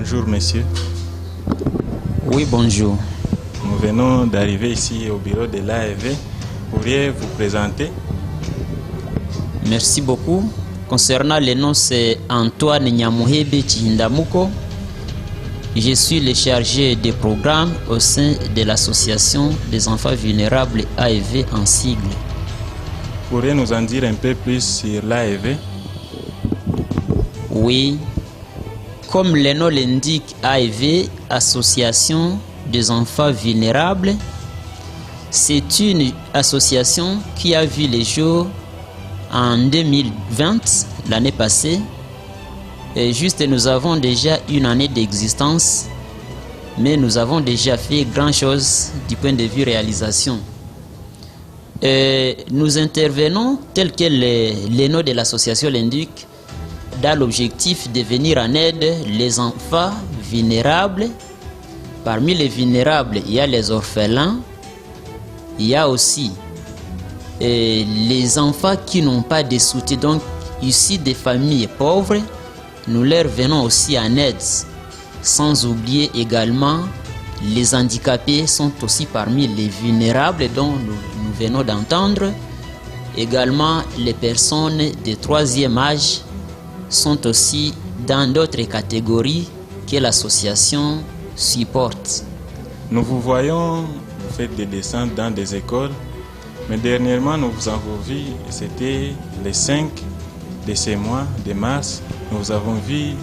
Bonjour monsieur. Oui, bonjour. Nous venons d'arriver ici au bureau de l'AEV. Pourriez-vous vous présenter? Merci beaucoup. Concernant le nom, c'est Antoine Nyamuhebe Chihindamuko. Je suis le chargé des programmes au sein de l'association des enfants vulnérables AEV en sigle. Pourriez-vous nous en dire un peu plus sur l'AEV? Oui. Comme le nom l'indique, AEV, Association des enfants vulnérables, c'est une association qui a vu le jour en 2020, l'année passée. Et juste, nous avons déjà une année d'existence, mais nous avons déjà fait grand chose du point de vue réalisation. Et nous intervenons, tel que le nom de l'association l'indique, dans l'objectif de venir en aide les enfants vulnérables. Parmi les vulnérables, il y a les orphelins, il y a aussi les enfants qui n'ont pas de soutien, donc issus des familles pauvres. Nous leur venons aussi en aide, sans oublier également les handicapés sont aussi parmi les vulnérables dont nous venons d'entendre. Également, les personnes de troisième âge sont aussi dans d'autres catégories que l'association supporte. Nous vous voyons, vous faites des descentes dans des écoles, mais dernièrement nous vous avons vu, c'était le 5 de ce mois de mars, nous vous avons vu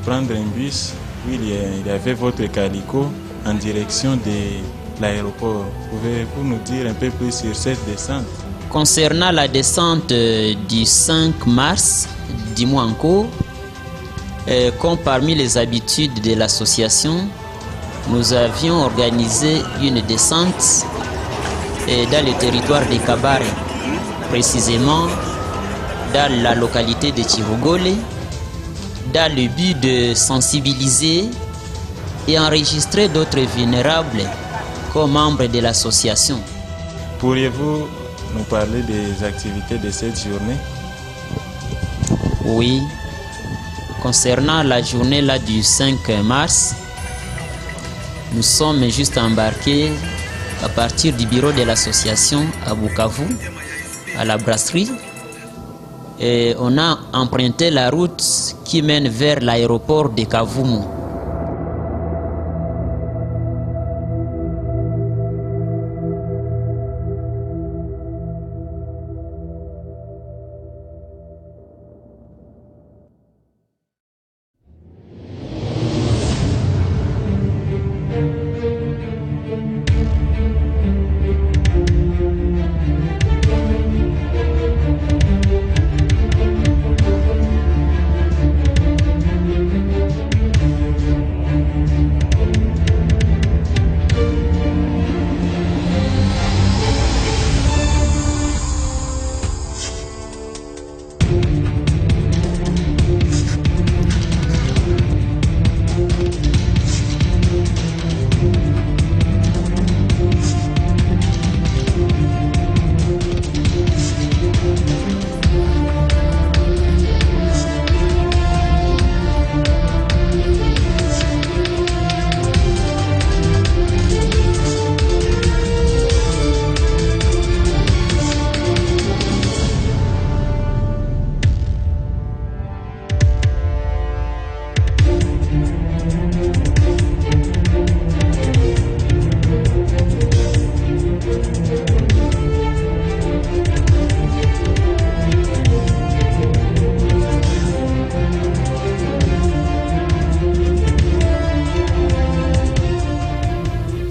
prendre un bus où il y avait votre calico en direction de l'aéroport. Pouvez-vous nous dire un peu plus sur cette descente? Concernant la descente du 5 mars du mois en cours, comme parmi les habitudes de l'association, nous avions organisé une descente dans le territoire de Kabare, précisément dans la localité de Chirogole, dans le but de sensibiliser et enregistrer d'autres vulnérables comme membres de l'association. Pourriez-vous nous parler des activités de cette journée? Oui. Concernant la journée là du 5 mars, nous sommes juste embarqués à partir du bureau de l'association à Bukavu, à la brasserie. Et on a emprunté la route qui mène vers l'aéroport de Kavumu.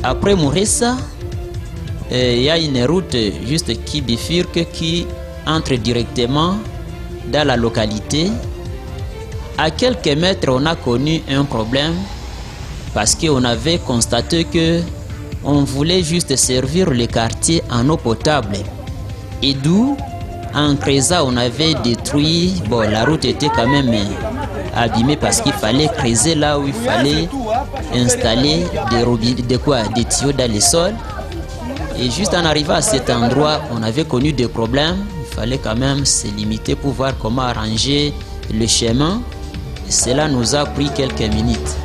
Après Mouressa, il y a une route juste qui bifurque, qui entre directement dans la localité. À quelques mètres, on a connu un problème parce qu'on avait constaté que on voulait juste servir le quartier en eau potable. Et d'où, en creusant, on avait détruit, bon, la route était quand même abîmée parce qu'il fallait creuser là où il fallait installer des tuyaux dans le sol. Et juste en arrivant à cet endroit, on avait connu des problèmes. Il fallait quand même se limiter pour voir comment arranger le chemin. Et cela nous a pris quelques minutes.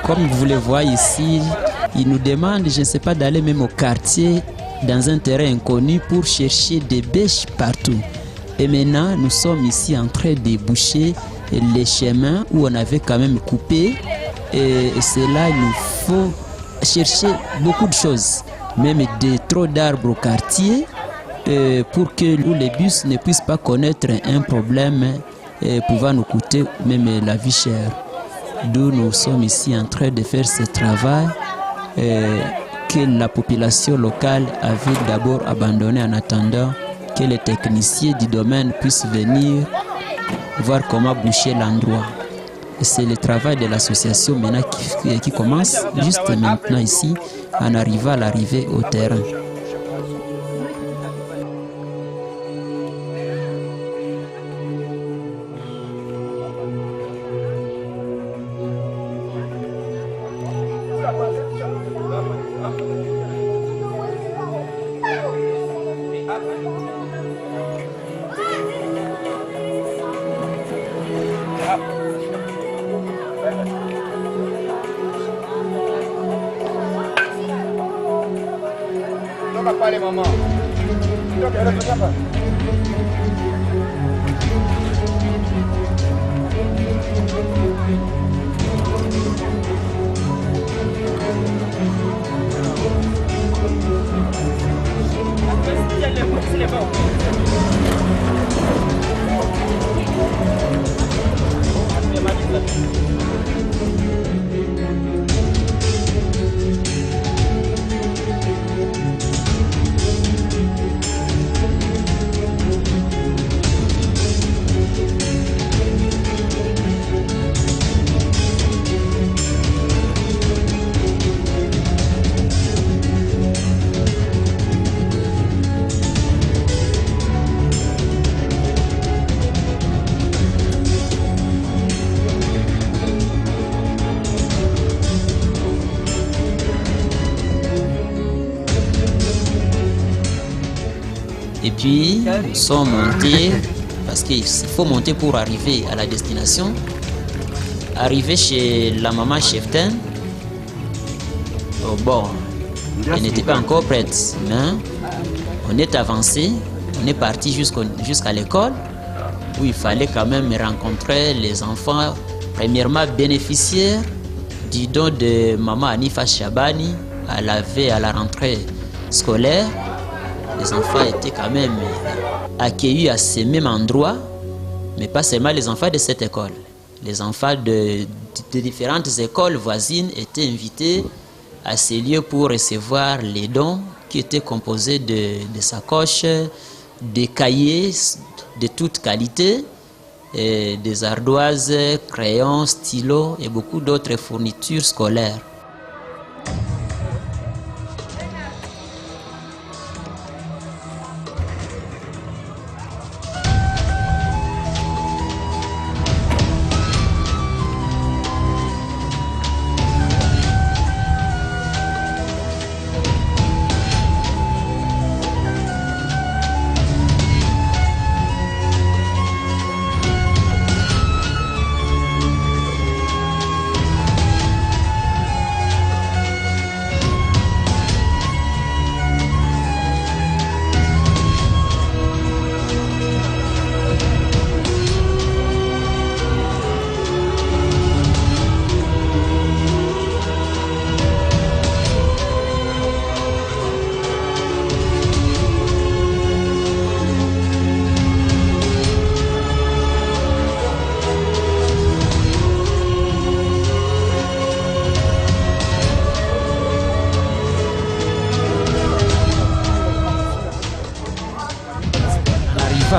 Comme vous le voyez ici, ils nous demandent, je ne sais pas, d'aller même au quartier, dans un terrain inconnu, pour chercher des bêches partout. Et maintenant, nous sommes ici en train de boucher les chemins où on avait quand même coupé. Et c'est là qu'il nous faut chercher beaucoup de choses, même trop d'arbres au quartier, pour que les bus ne puissent pas connaître un problème pouvant nous coûter même la vie chère. D'où nous sommes ici en train de faire ce travail que la population locale avait d'abord abandonné en attendant que les techniciens du domaine puissent venir voir comment boucher l'endroit. C'est le travail de l'association maintenant qui commence juste maintenant ici en arrivant à l'arrivée au terrain. Vale, mamá. Et puis, nous sommes montés, parce qu'il faut monter pour arriver à la destination. Arrivé chez la maman Cheftain, bon, elle n'était pas encore prête, mais on est avancé, on est parti jusqu'à l'école, où il fallait quand même rencontrer les enfants, premièrement bénéficiaires du don de maman Anifa Chabani à la rentrée scolaire. Les enfants étaient quand même accueillis à ce même endroit, mais pas seulement les enfants de cette école. Les enfants de différentes écoles voisines étaient invités à ces lieux pour recevoir les dons qui étaient composés de sacoches, de cahiers de toute qualité, et des ardoises, crayons, stylos et beaucoup d'autres fournitures scolaires.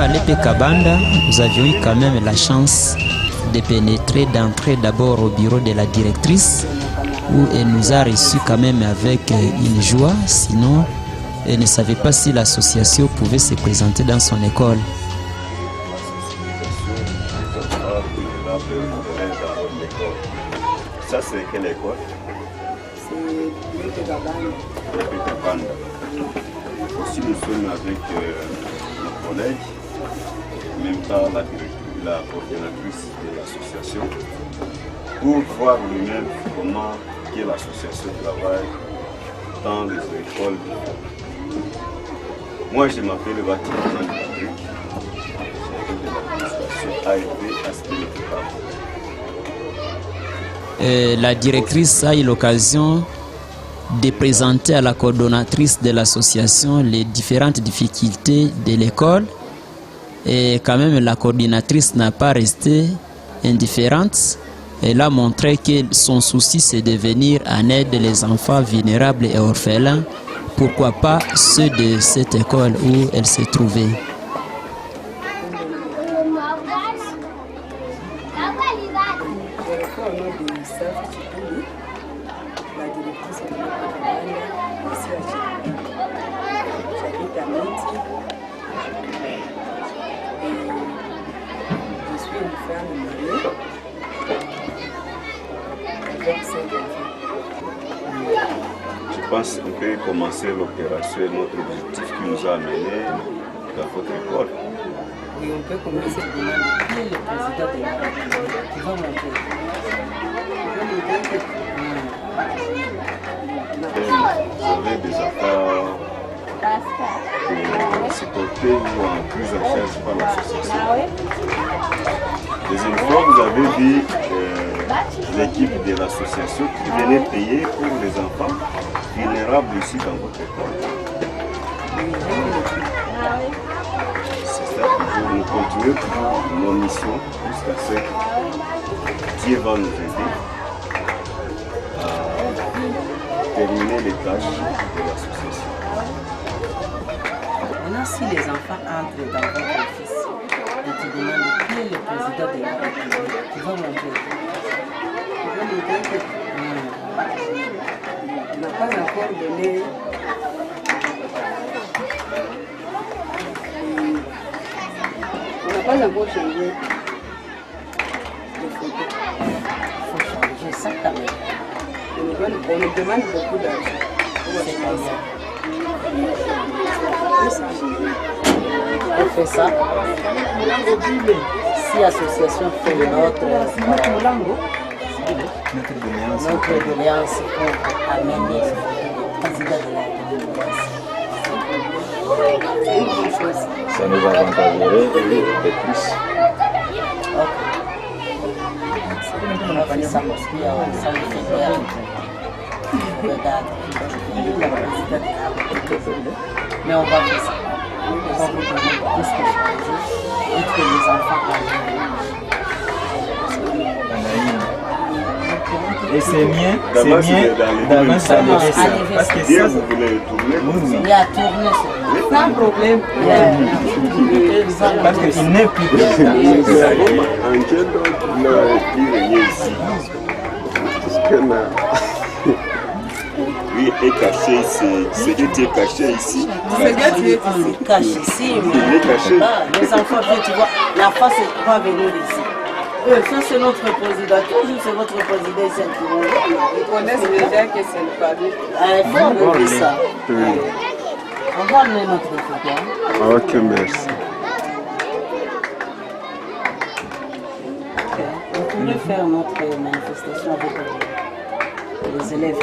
À l'épée Kabanda, nous avions eu quand même la chance de pénétrer, d'entrer d'abord au bureau de la directrice, où elle nous a reçus quand même avec une joie, sinon elle ne savait pas si l'association pouvait se présenter dans son école. Ça, c'est quelle école? C'est Peter Banda. Aussi, nous sommes avec nos collègues, même pas la coordinatrice de l'association, pour voir lui-même comment l'association travaille dans les écoles. Moi, je m'appelle Baptiste Patrick. Je de l'association AFV Aspect. La directrice a eu l'occasion de présenter à la coordonnatrice de l'association les différentes difficultés de l'école. Et quand même, la coordinatrice n'a pas resté indifférente. Elle a montré que son souci, c'est de venir en aide les enfants vulnérables et orphelins. Pourquoi pas ceux de cette école où elle se trouvait. Je pense qu'on peut commencer l'opération, notre objectif qui nous a amenés dans votre école. Oui, on peut commencer à demander qui est le président de la République qui va montrer. Vous avez des affaires supportées ou en prise en charge par l'association. Deuxième fois, vous avez vu l'équipe de l'association qui venait payer pour les enfants vulnérables ici dans votre école. C'est ça, toujours nous continuons toujours nos missions jusqu'à ce que Dieu va nous aider à terminer les tâches de l'association. Maintenant, si les enfants entrent dans votre office et te demandent qui est le président de la République, tu vas montrer. Tu vas montrer que tu n'as pas encore donné. On n'a pas encore changé les photos. Il faut changer ça quand même. On nous demande beaucoup d'argent. C'est pas ça. On fait ça. Si l'association fait notre doléance pour amener le président de la République. C'est une bonne chose. Ça nous avantagerait de plus. Ok. On fait ça parce que ça nous fait peur. Regarde, la présidente de la République. Mais on va faire ça. On va vous donner plus que changer et que les enfants et c'est bien D'avance, d'aller ça. Parce que ça, vous voulez tourner il y a tourné sans problème. parce qu'il n'est plus que ça. En quel d'autre il est ici? Lui est caché ici. C'est Dieu qui est caché ici. C'est bien tu es caché ici. Il est caché. Les enfants, tu vois, la face va venir ici. Ça c'est notre président, toujours c'est votre président ici qui vont. Ils connaissent déjà que c'est le famille. Il faut enlever ça. On va enlever notre photo. Ok, merci. On pourrait faire notre manifestation avec les élèves.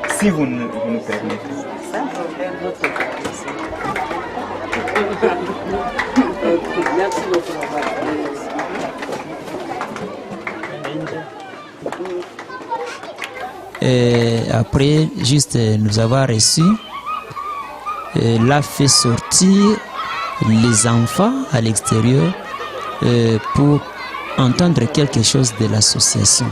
Si vous nous permettez. Sans problème, notre président. Merci beaucoup. Et après, juste nous avoir reçu, l'a fait sortir les enfants à l'extérieur pour entendre quelque chose de l'association.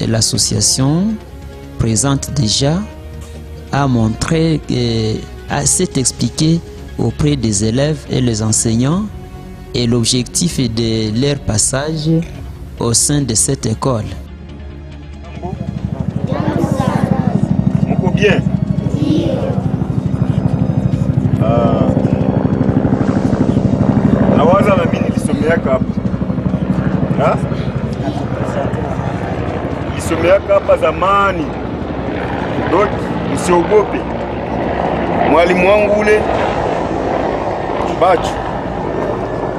l'association présente déjà a montré, s'est expliqué auprès des élèves et les enseignants, et l'objectif est de leur passage au sein de cette école. Mko bien? Nawaza na mimi nilisomeaka hapa. Nilisomeaka hapa zamani. Donc msiogope. Mwalimu wangu ule Bachu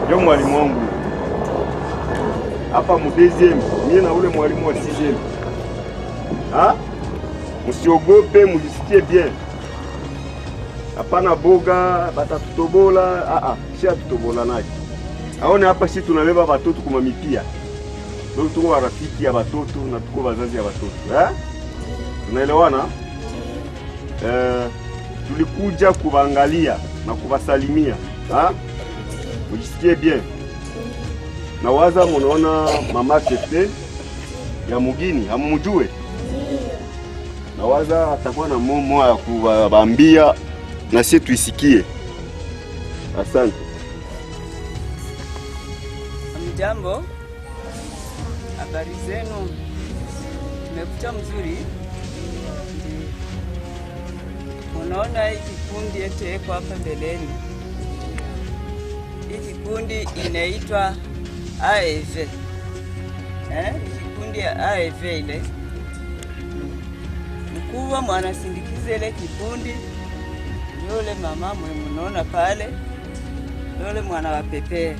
ndio mwalimu wangu hapa mu deuxième, mimi na ule mwalimu wa sixième. Msiogope, mujisikie bien. Hapana boga batatutobola, kisha tutobola naye. Aone hapa sisi tunabeba watoto kwa mipia. Ndio tuko rafiki ya watoto na tuko wazazi ya watoto. Tunaelewana? Tulikuja kuangalia na kuwasalimia. Mujisikie bien. Na waza munaona mama Tete ya mugini, hamumjue? Na waza atakuwa na momo ya kuwaambia na sisi tuisikie. Asante. Mjambo, habari zenu? Tumekuta mzuri. Unaona hii kikundi yetu iko hapa mbeleni. Hii kikundi inaitwa AEV. Kikundi ya AEV ile. Mkubwa mwanasindikiza ile kikundi yule mama mnaona pale, yule mwana wa Pepe.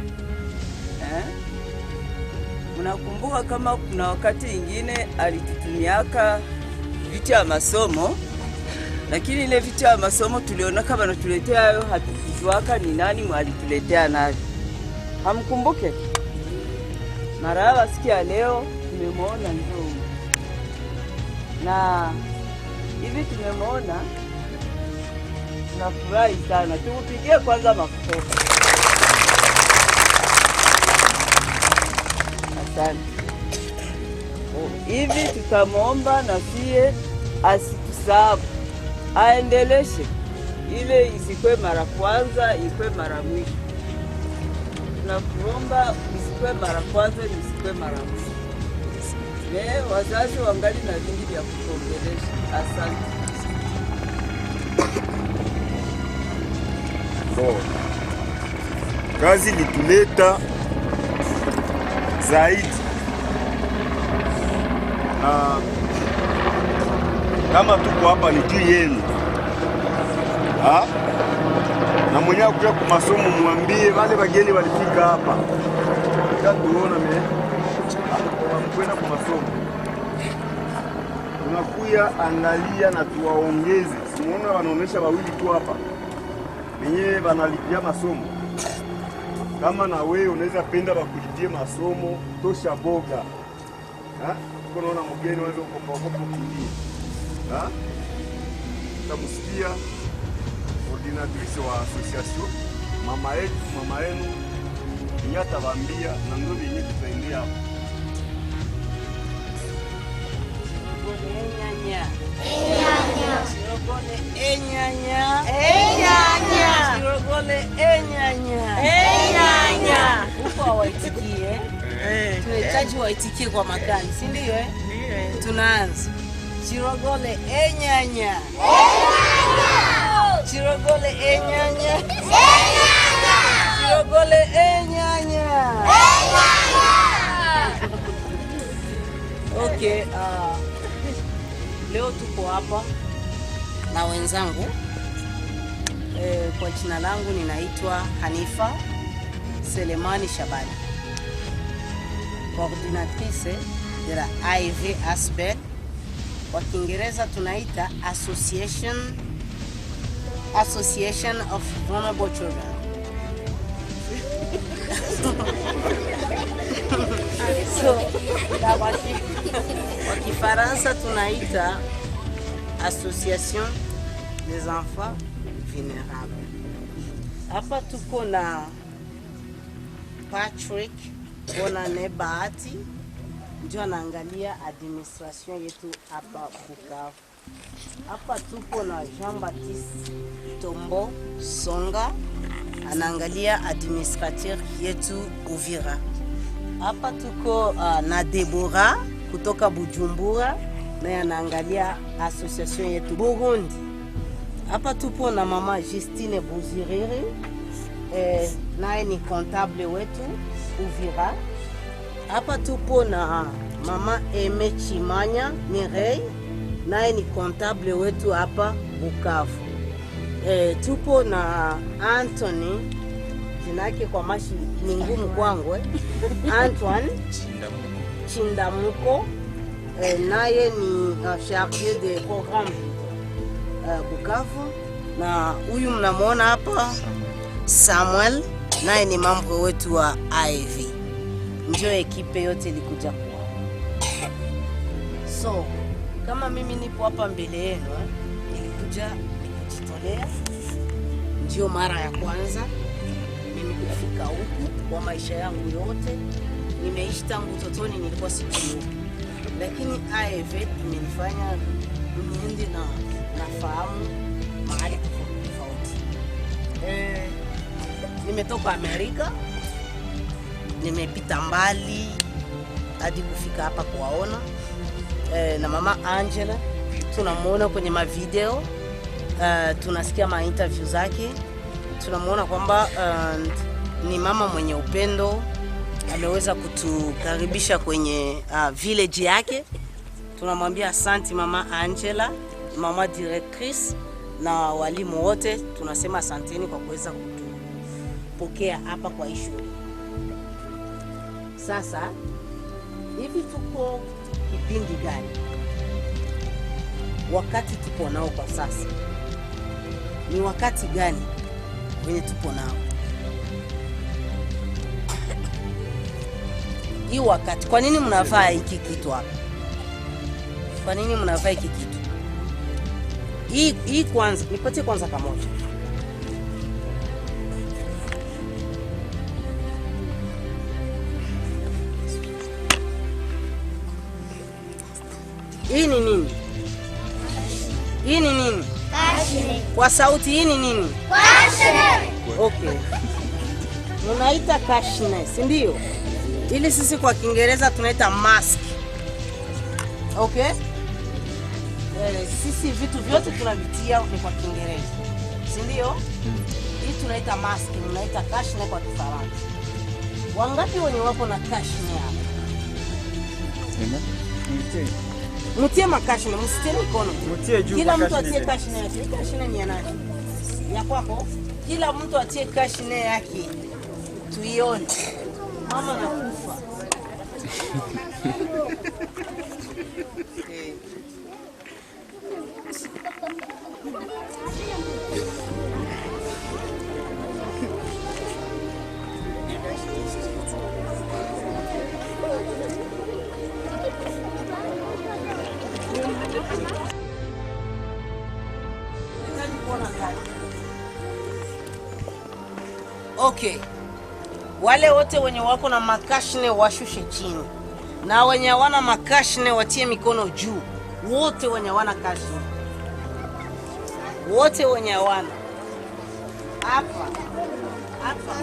Unakumbuka kama kuna wakati ingine alitutumiaka vitu ya masomo, lakini ile vitu ya masomo tuliona kama natuletea hayo, hatukujuaka ni nani mwalituletea nayo. Hamkumbuke? Mara sikia leo tumemwona ndio. Na hivi tumemwona, tunafurahi sana. Tukupigie kwanza makofi. Asante. Hivi tutamwomba na sie asitusahau, aendeleshe ile, isikwe mara kwanza, ikwe mara mwisho. Tunakuomba isikwe mara kwanza, isikwe mara mwisho. Wazazi wangali na vingi vya kuongelesha. Asante. Kazi lituleta zaidi, na kama tuko hapa ni juu yenu. Na mwenye akuya kwa masomo muambie wale wageni walifika hapa. Tuona kwenda kwa masomo. Tunakuya angalia na tuwaongeze. Simuona wanaonesha wawili tu hapa. Wenyewe wanalipia masomo. Kama na wewe unaweza penda wakulipie masomo, tosha boga. Unaona mgeni unaweza kukomboa kukimbia. Tamusikia coordinatrice wa association, mama yenu nyata bambia na ndio yenyewe tutaendea hapo. Enyanya. Sirogole enyanya. Uko waitikie. Tunahitaji waitikie kwa makali, si ndio? Tunaanza. Sirogole enyanya. Sirogole enyanya. Sirogole enyanya. Okay, leo tuko hapa na wenzangu. Kwa jina langu ninaitwa Hanifa Selemani Shabani, coordinatrice de la AEV Asbel. Kwa Kiingereza tunaita Association of Vulnerable Children. Kwa Kifaransa tunaita Association des Enfants Vulnérables. Hapa tuko na Patrick Bonane Bahati, ndio anaangalia administration yetu hapa Bukavu. Hapa tupo na Jean Baptiste Tombo Songa, anaangalia administrateur yetu Uvira. Hapa tuko na Deborah kutoka Bujumbura, naye anaangalia association yetu Burundi. Hapa tupo na mama Justine Buziriri, naye ni comptable wetu Uvira. Hapa tupo na mama Eme Chimanya Mireille, naye ni comptable wetu hapa Bukavu. Tupo na Anthony, jina yake kwa mashi ni ngumu kwangu, Antoine Chindamuko, naye ni chargé de programme Bukavu. Na huyu mnamuona hapa Samuel, naye ni mambo wetu wa AEV. Ndio ekipe yote ilikuja kwa. So, kama mimi nipo hapa mbele yenu, nilikuja nikajitolea. Ndio mara ya kwanza mimi kufika huku kwa maisha yangu yote. Nimeishi tangu utotoni, nilikuwa sijui. Lakini AEV imenifanya niende na nafahamu mahali tofauti. Nimetoka Amerika, nimepita mbali hadi kufika hapa kuwaona. Na mama Angela tunamuona kwenye mavideo, tunasikia ma-interview zake, tunamuona kwamba ni mama mwenye upendo, ameweza kutukaribisha kwenye village yake. Tunamwambia asante mama Angela, mama directrice na walimu wote, tunasema asanteni kwa kuweza kutupokea hapa kwa issue. Sasa hivi tuko kipindi gani? Wakati tupo nao kwa sasa ni wakati gani wenye tupo nao? Hii wakati, kwa nini mnavaa hiki kitu hapa? Kwa nini mnavaa hiki kitu? Hii kwanza, nipatie kwanza kamoja. Hii ni nini? Hii ni nini? Kashne. Kwa sauti hii ni nini? Kashne. Okay. Munaita kashne, si ndio? Ili sisi kwa Kiingereza tunaita mask. Okay? Sisi vitu vyote tunavitia ni kwa Kiingereza, si ndio? Hii tunaita mask, munaita kashne kwa Kifaransa. Wangapi wenye wapo na kashne hapa? Mutie makashne, msitie mikono. Mutie juu. Kila mtu atie kashne yake. Kashne ni ya nani? Ya kwako? Kila mtu atie kashne yake. Tuione. Mama nakufa. Okay. Wale wote wenye wako na makashne washushe chini. Na wenye hawana makashne watie mikono juu. Wote wenye hawana kashne. Wote wenye hawana. Hapa. Hapa.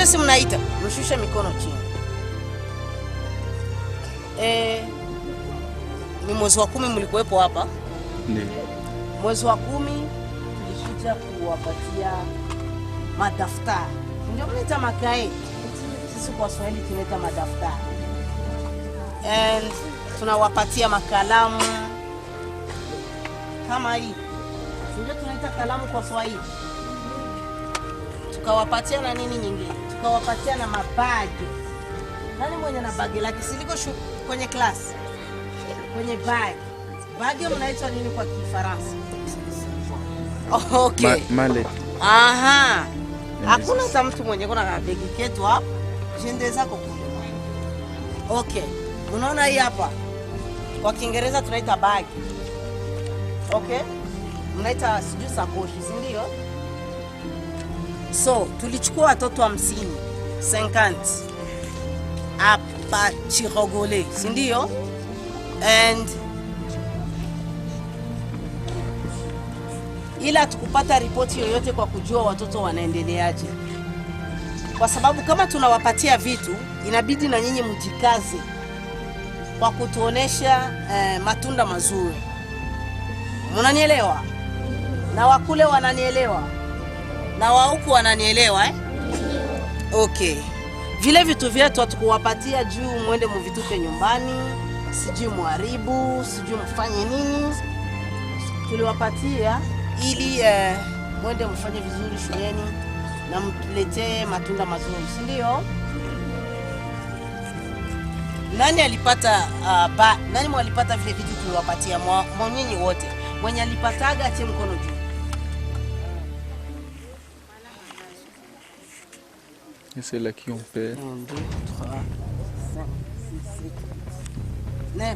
Sisi mnaita, mshushe mikono chini. Ni mwezi wa 10 mlikuwepo hapa? Ndiyo. Mwezi wa 10 tulikuja kuwapatia madaftari. Ndio mnaita makae. Sisi kwa Swahili tunaita madaftari. And tunawapatia makalamu, kama hii. Ndio tunaita kalamu kwa Swahili. Tukawapatia na nini nyingine? Tukawapatia na mabagi. Nani mwenye na bagi lake? Siliko kwenye class. Kwenye bagi. Bagi mnaitwa nini kwa Kifaransa? Okay. Mallet. Aha. Hakuna hata mtu mwenye kuna bagi ketu hapo. Jende zako kule. Okay. Unaona hii hapa? Kwa Kiingereza tunaita bagi. Okay? Mnaita sijui sakoshi, si ndio? So, tulichukua watoto 50 hapa Chirogole, si ndio? And ila tukupata ripoti yoyote kwa kujua watoto wanaendeleaje. Kwa sababu kama tunawapatia vitu, inabidi na nyinyi mjikaze kwa kutuonesha matunda mazuri. Mnanielewa? Na wakule wananielewa? Na wahuku wananielewa Okay. Vile vitu vyetu hatukuwapatia juu mwende muvitupe nyumbani, sijui muharibu, sijui mfanye nini. Tuliwapatia ili mwende mfanye vizuri shuleni na mtuletee matunda mazuri, si ndio? Nani alipata nani mwalipata vile vitu tuliwapatia? Monyinyi wote. Mwenye alipataga atie mkono juu. C'est là qui on perd. 1, 2, 3, 5, 6, 7, 9,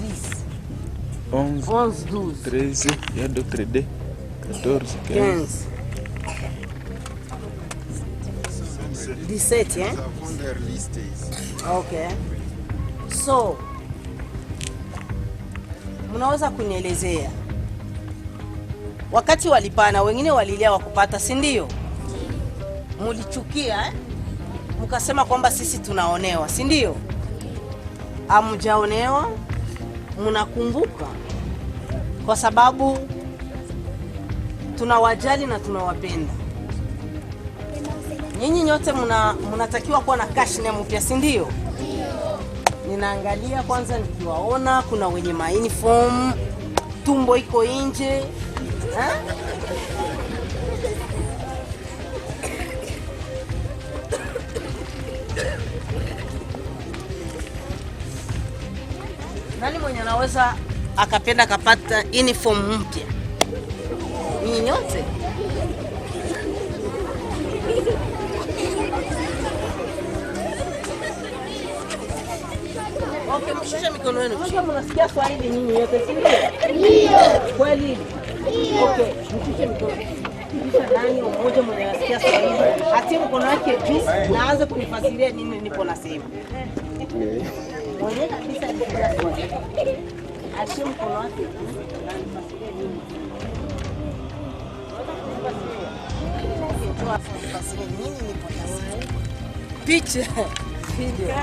10, 11, 12, 13, il y a d'autres dés. 14, 15. 17, hein? Okay. So, mnaweza kunielezea wakati walipana wengine walilia wakupata, si ndio? Mulichukia mukasema kwamba sisi tunaonewa, si ndio? Amujaonewa, munakumbuka kwa sababu tunawajali na tunawapenda. Nyinyi nyote mnatakiwa kuwa na cash name mpya, si ndio? Ninaangalia kwanza nikiwaona kuna wenye uniform, tumbo iko nje. Nani mwenye anaweza akapenda kapata uniform mpya? Nyinyi nyote? Okay, mshushe mikono yenu. Mnasikia Swahili nyinyi yote, si ndio? Ndio. Kweli? Ndio. Okay, mshushe mikono. Kisha nani mmoja mwenye anasikia Swahili, atie mkono wake juu na aanze kunifasiria nini nipo nasema. Mwenye kabisa anasikia Swahili. Atie mkono wake juu na anifasirie nini. Picha. Video.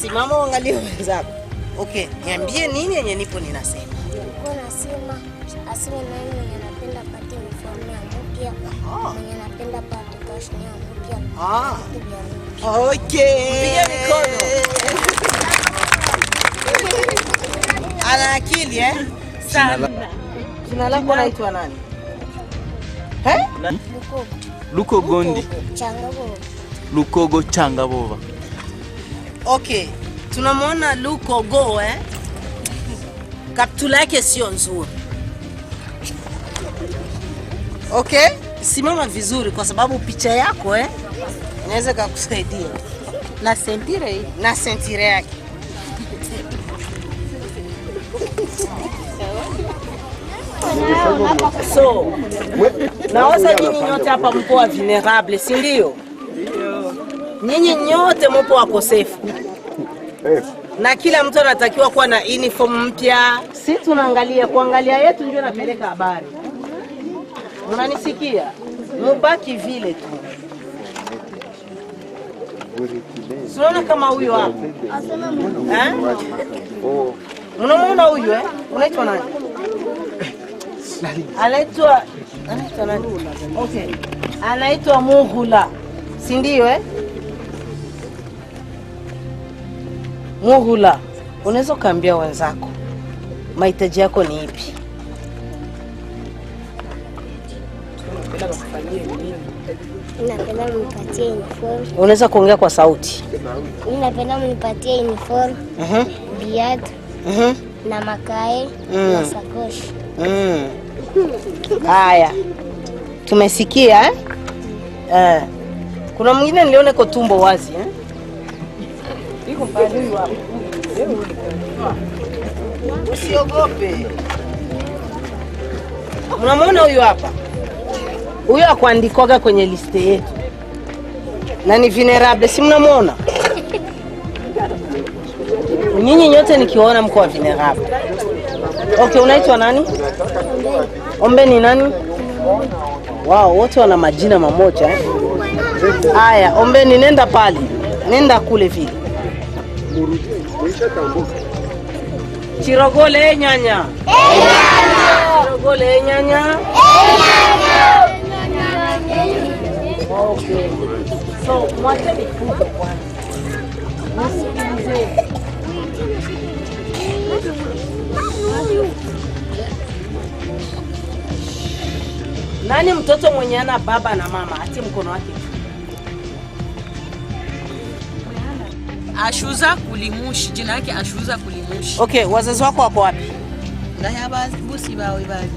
Simama uangalie wenzako. Okay, niambie nini yenye nipo ninasema. Nilikuwa nasema aseme nani mwenye anapenda pati uniform mpya. Mwenye anapenda pati cash mpya. Okay. Piga mikono. Ana akili sana. Jina lako naitwa nani? Luko Gondi. Changabova. Lukogo Changabova. Okay, tunamwona Luko Go kaptula yake sio nzuri. Okay, simama vizuri kwa sababu picha yako inaweza kukusaidia. Na sentire yake. So, naosa nyinyi nyote hapa mpo wa vulnerable, si ndio? Nyinyi nyote mpo wakosefu. Na kila mtu anatakiwa kuwa na uniform mpya. Si tunaangalia, kuangalia yetu ndio napeleka habari. Mnanisikia? Mubaki vile tu. Unaona kama huyu hapa? Unaona huyu unaitwa nani? Anaitwa nani? Okay. Anaitwa Mughula. Si ndio Mughula, unaweza kaambia wenzako mahitaji yako ni ipi? Napenda mnipatie uniform. Unaweza kuongea kwa sauti? Mimi napenda mnipatie uniform, viatu na makae na sakoshi. Haya, tumesikia kuna mwingine niliona kwa tumbo wazi iko pale hapo. Usiogope. Mnamwona huyu hapa? Huyu akuandikwaga kwenye liste yetu. Na ni vulnerable, si mnamwona? Nyinyi nyote nikiona mko vulnerable. Okay, unaitwa nani? Ombe ni nani? Wow, wote wana majina mamoja Haya, Ombe ni nenda pale. Nenda kule vile. Chirogole nyanya. Chirogole nyanya. Okay. So, mwache mifugo kwanza. Msikilize. Nani mtoto mwenye ana baba na mama? Ati mkono wake. Ashuza Kulimushi, jina yake Ashuza Kulimushi. Okay, wazazi wako wako wapi? Ngaya busi bawe bali.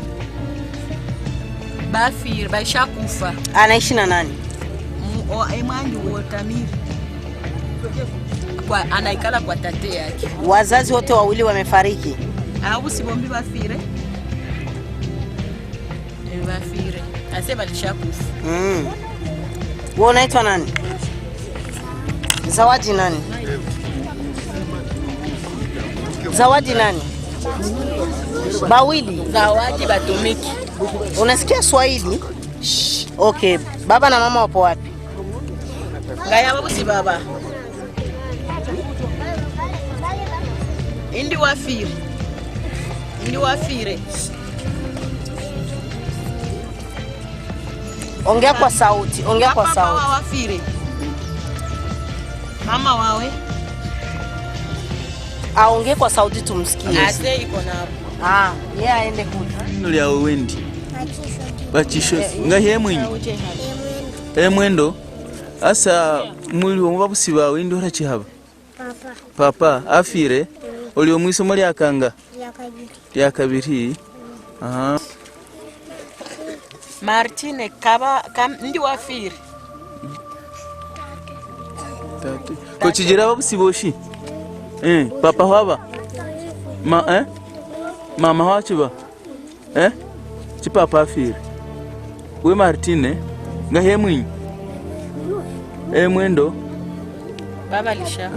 Bafir, baisha kufa. Anaishi na nani? Emandi Wotamiri. Kwa anaikala kwa tate yake. Wazazi wote wawili wamefariki. Busi bombi bafire. Bafire. Ase balisha kufa. Wewe unaitwa nani? Zawadi nani? Zawadi nani? Bawili. Zawadi Batumiki. Unasikia Swahili? Okay, baba na mama wapo wapi? Ngaya babu si baba. Indi wafire. Indi wafire. Ongea kwa sauti, ongea kwa sauti. Mama wafire. Mama wawe. Aongee kwa sauti tumsikie. Ase iko na. Yeye aende kule. Nuli ya wendi. Bachisho. Ngahe mwenye. Mwendo. Asa mwili wabusi bawe ndi orachi haba. Papa afire. Oli omwisomo lya kanga. Ya kabiri. Martine ndi wafire. Tatu. Ko kijira babusi boshi. Papa haba. Mama wachiba. Chi papa afire. We Martine ngahe mwinyi. Mwendo. Baba lisha.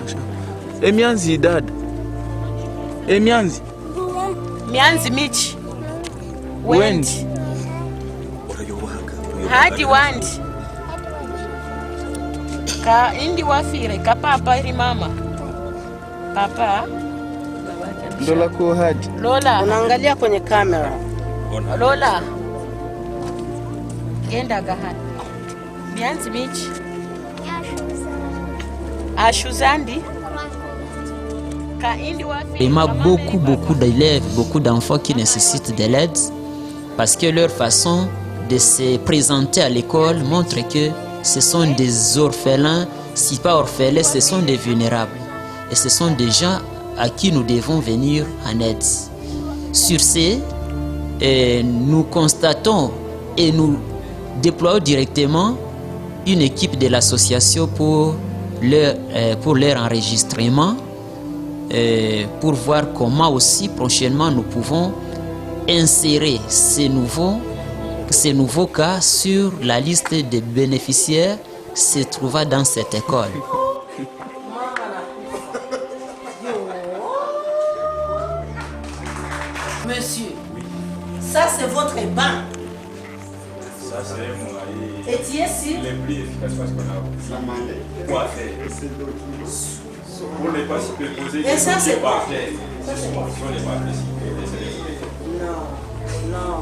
Emyanzi dad. Emyanzi. Mianzi michi. Wendi. Hadi wandi. Ka indi wafire ka papa iri mama. Papa. Ndola ko hadi. Lola. Unaangalia kwenye kamera. Lola. Genda gahani. Mianzi michi. Ashuzandi. Il y a beaucoup d'élèves, beaucoup d'enfants qui nécessitent de l'aide parce que leur façon de se présenter à l'école montre que ce sont des orphelins, si pas orphelins, ce sont des vulnérables. Et ce sont des gens à qui nous devons venir en aide. Sur ce, nous constatons et nous déployons directement une équipe de l'association pour leur enregistrement, pour voir comment aussi prochainement nous pouvons insérer ces nouveaux cas sur la liste des bénéficiaires se trouvant dans cette école. Monsieur, ça c'est votre bain. Ça c'est mon mari. Et tu es sûr? Le plus efficace parce qu'on a quoi faire. Pour ne pas se poser et ça c'est pas faire. Ce sont les participants. Non.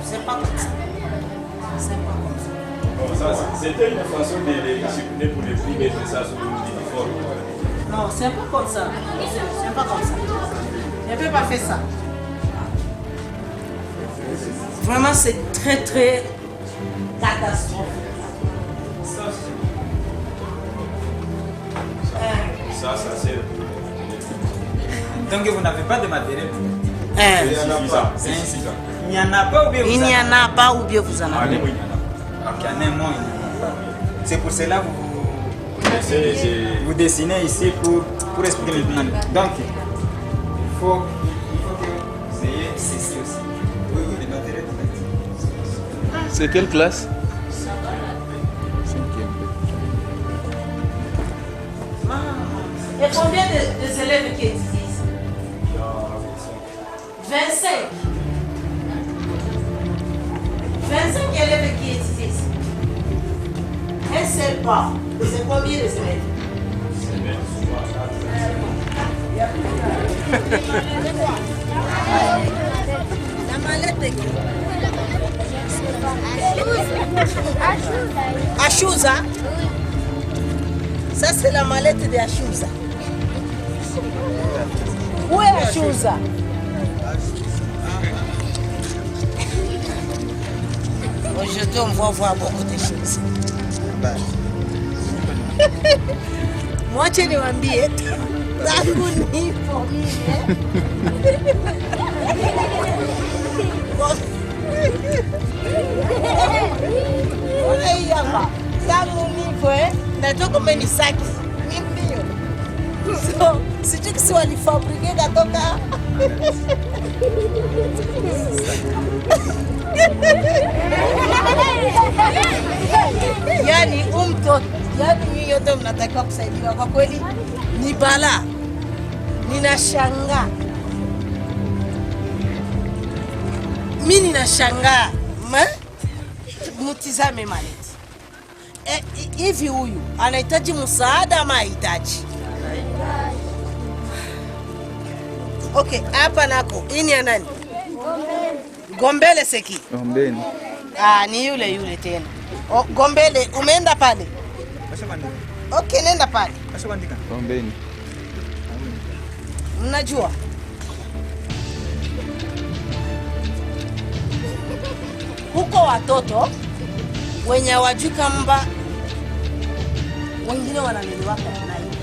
C'est pas comme ça. C'est pas comme ça. Bon, ça c'était une façon de les discipliner pour les prix mettre ça sur l'uniforme. Non, c'est pas comme ça. C'est pas comme ça. Je ne peux pas faire ça. Vraiment, c'est très, très catastrophique. Ça, c'est... Donc vous n'avez pas de matériel. Il n'y en a pas ou bien vous Il n'y en a pas ou bien vous en avez. C'est pour cela que vous dessinez ici pour expliquer le plan. Donc, il faut que vous ayez ceci aussi. Oui, les matériels. C'est quelle classe? Et combien d'élèves qui utilisent? 25. 25 élèves qui utilisent. Un seul pas. C'est combien d'élèves? La mallette de qui? Achouza. Ça c'est la mallette de Achouza. Où est Achouza? Aujourd'hui, on va voir beaucoup de choses. Moi, tu m'as dit, tangu nipo natoka umenisaki mimi so sijui kisi walifabrike katoka yani umtoto yani nyinyi yote mnatakiwa kusaidiwa kwa kweli ni bala ninashangaa mimi ninashangaa mtizame maleti hivi huyu anahitaji msaada ama hahitaji? Okay, hapa nako ini ya nani? Gombele Seki. Gombeni. Ni yule tena. Gombele umeenda pale? Okay, nenda pale. Gombeni. Mnajua? Huko watoto wenye hawajui kamba wengine wanalelewa kwa hivi.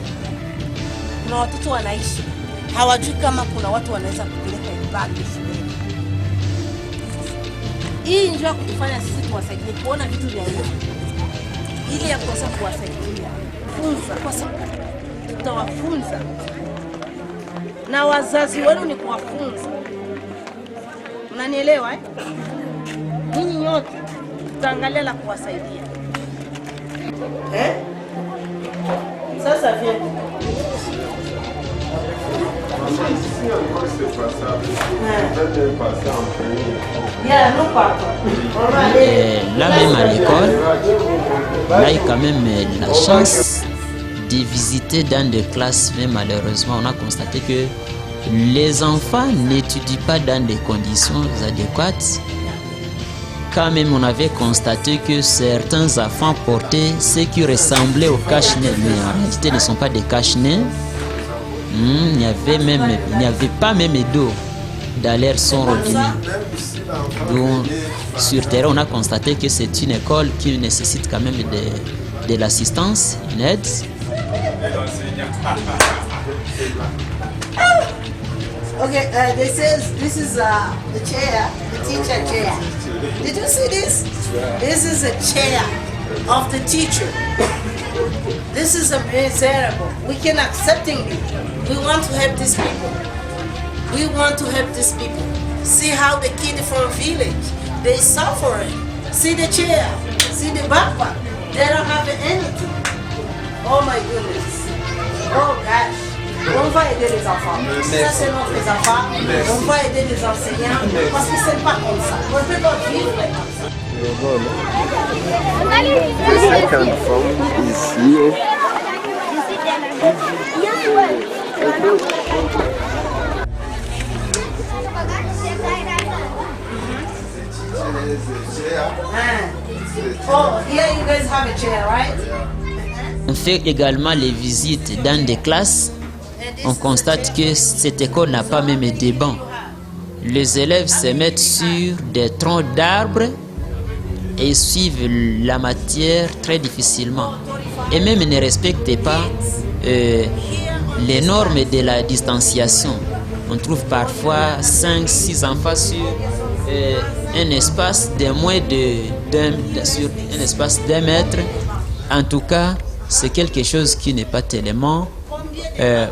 Kuna watoto wanaishi hawajui kama kuna watu wanaweza kupeleka ibaki shuleni. Hii njoo kufanya sisi tuwasaidie kuona vitu vya hivi. Ili ya kuweza kuwasaidia. Funza kwa sababu tutawafunza. Na wazazi wenu ni kuwafunza. Mnanielewa eh? Ninyi nyote tutaangalia la kuwasaidia. Sasa vipi? Là même à l'école, là il y a quand même la chance de visiter dans des classes, mais malheureusement on a constaté que les enfants n'étudient pas dans des conditions adéquates. Quand même on avait constaté que certains enfants portaient ce qui ressemblait au cache-nez, mais en réalité ne sont pas des cache-nez. Il n'y avait pas même d'eau dans l'air son robinet. Donc sur terrain on a constaté que c'est une école qui nécessite quand même de l'assistance, une aide. Okay, this is the chair, the teacher chair. Did you see this? This is a chair of the teacher. This is a miserable. We can accepting it. We want to help these people. We want to help these people. See how the kid from village, they suffering. See the chair, see the backpack. They don't have anything. Oh my goodness. Oh gosh. On va aider les enfants. Ça c'est notre enfants. On va aider les enseignants parce que c'est pas comme ça. On peut pas vivre comme ça. The second form is here. Oh, here you guys have a chair, right? On fait également les visites dans des classes. On constate que cette école n'a pas même des bancs. les élèves se mettent sur des troncs d'arbres et suivent la matière très difficilement. Et même ne respectent pas les normes de la distanciation. On trouve parfois 5-6 enfants sur un espace de moins sur un espace d'1 mètre. En tout cas, c'est quelque chose qui n'est pas tellement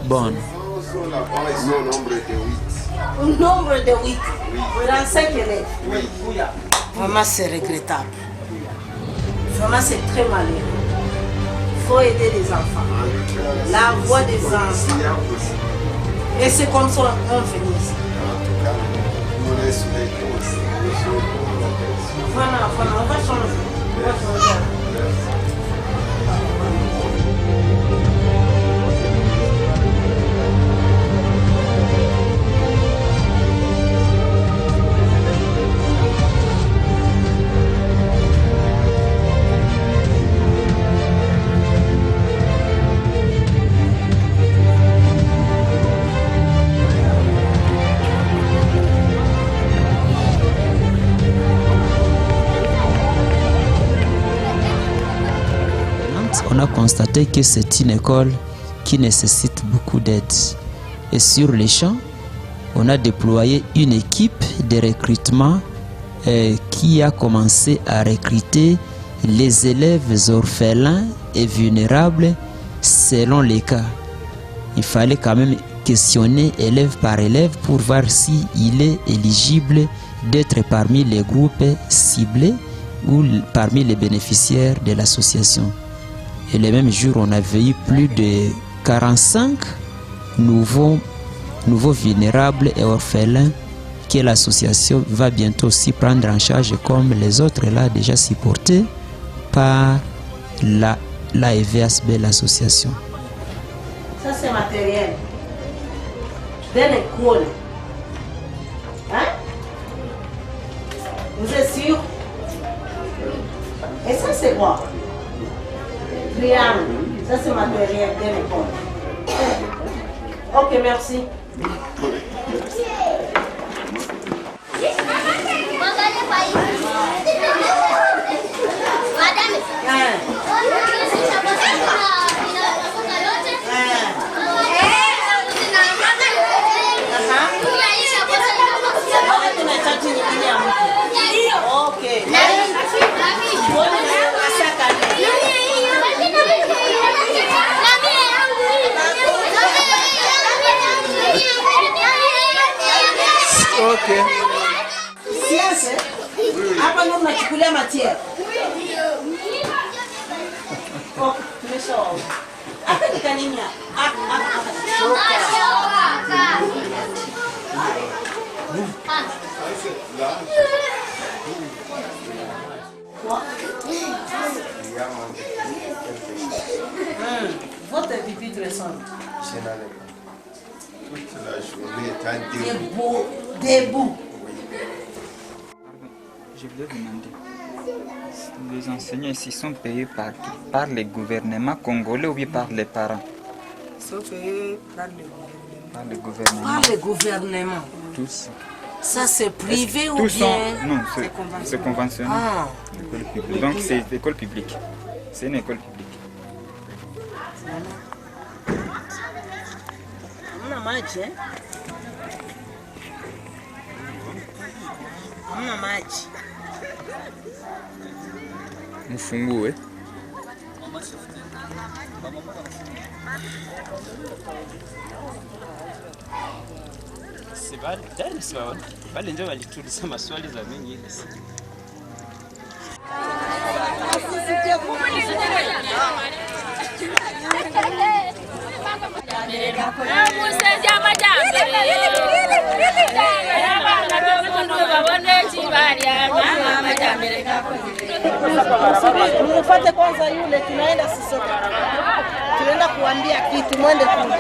bon. Un nombre de 8. Dans 5 élèves. Oui. Vraiment, c'est regrettable. Vraiment, c'est très malheureux. Il faut aider les enfants. La voix des enfants. Et c'est comme ça qu'on finit. Voilà, on va changer. On a constaté que c'est une école qui nécessite beaucoup d'aide. Et sur les champs, on a déployé une équipe de recrutement qui a commencé à recruter les élèves orphelins et vulnérables selon les cas. Il fallait quand même questionner élève par élève pour voir s'il est éligible d'être parmi les groupes ciblés ou parmi les bénéficiaires de l'association. Et le même jour, on avait eu plus de 45 nouveaux vulnérables et orphelins que l'association va bientôt aussi prendre en charge, comme les autres là déjà supportés par l'AEVSB, l'association. Ça c'est matériel. De l'école. Hein? Vous êtes sûr? Et ça c'est quoi? Rien. Ça c'est matériel de l'école. Ok, merci. Okay. Science, hapa ndo mnachukulia matière. Oh, tumeshaona. Hapa ni kanini hapa? Votre pupitre sonne. Toute la journée, t'as dit. Debout. Je voulais demander, les enseignants ici sont payés par les gouvernements congolais ou bien par les parents? Ils sont payés par le gouvernement. Par le gouvernement. Tous. Ça c'est privé ou Tous bien? Non, c'est conventionnel. Ah. École publique. Donc c'est école publique. C'est une école publique. Hamna maji eh? Hamna maji. Mfungue. Bali ndio walituliza maswali za mingi. Mfuate kwanza yule, tunaenda sisi. Tunaenda kuambia kitu, mwende kule.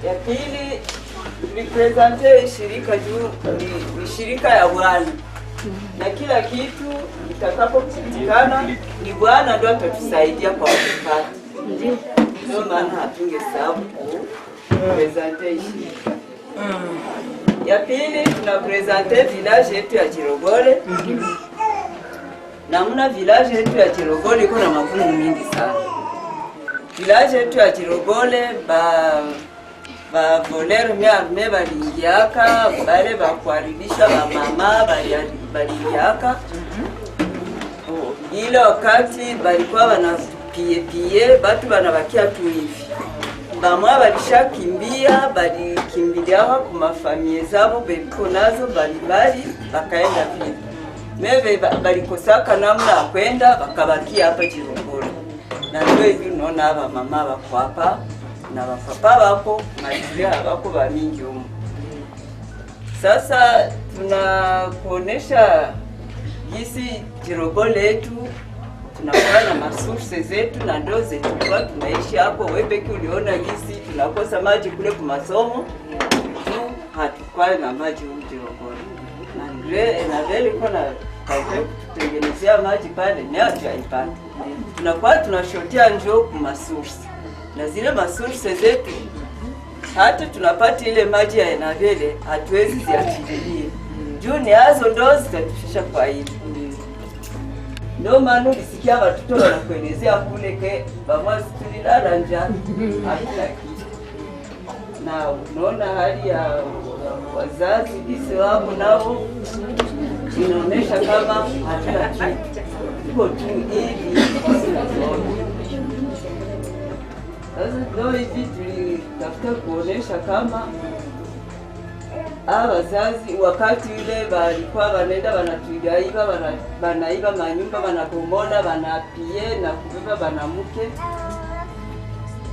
Ya pili represente shirika juu ni shirika ya Bwana. Na kila kitu kitakapopatikana ni Bwana ndio atatusaidia kwa kupata. Ndio maana hatungesahau kupresente shirika. Ya pili tuna presente village yetu ya Chirogole. Namna village yetu ya Chirogole iko na magumu mingi sana. Village yetu ya Chirogole ba volero me balingiaka bale bakuharibisha mama balingiaka. Ile wakati balikuwa wanapie batu banabakia tu hivi. Bamwa balishakimbia balikimbilia kwa mafamilia zao beliko nazo balibali bakaenda vile. Mebe balikosaka namna kwenda bakabakia hapa Chirogole. Na ndio hivi unaona hapa mama wako hapa na wapapa wako majiria wako ba mingi huko. Sasa tunakuonesha jinsi Chirogole yetu tunakuwa na masources zetu na ndoo zetu kwa tunaishi hapo. Wewe pekee uliona jinsi tunakosa maji kule kwa masomo. Hatukuwa na maji huko Chirogole. Na vile kuna kazi kutengenezea maji pale ni hatuipata. Tunakuwa tunashotia njoo kwa masources. Na zile masources zetu hata tunapata ile maji ya Enavele hatuwezi ziachilie. Juu ni hazo ndo zitatufikisha kwa hili. Ndio maana ulisikia watoto wanakuelezea kule ke bamwazi tulilala njaa hakuna kitu. Na unaona hali ya wazazi disi wako nao inaonesha kama hatuna kitu. iko tu hivi. Sasa ndio hivi tulitafuta kuonesha kama wazazi wakati ile walikuwa wanaenda wanatuiba, wanaiba manyumba, wanabomola, wanapie na kubeba banamuke.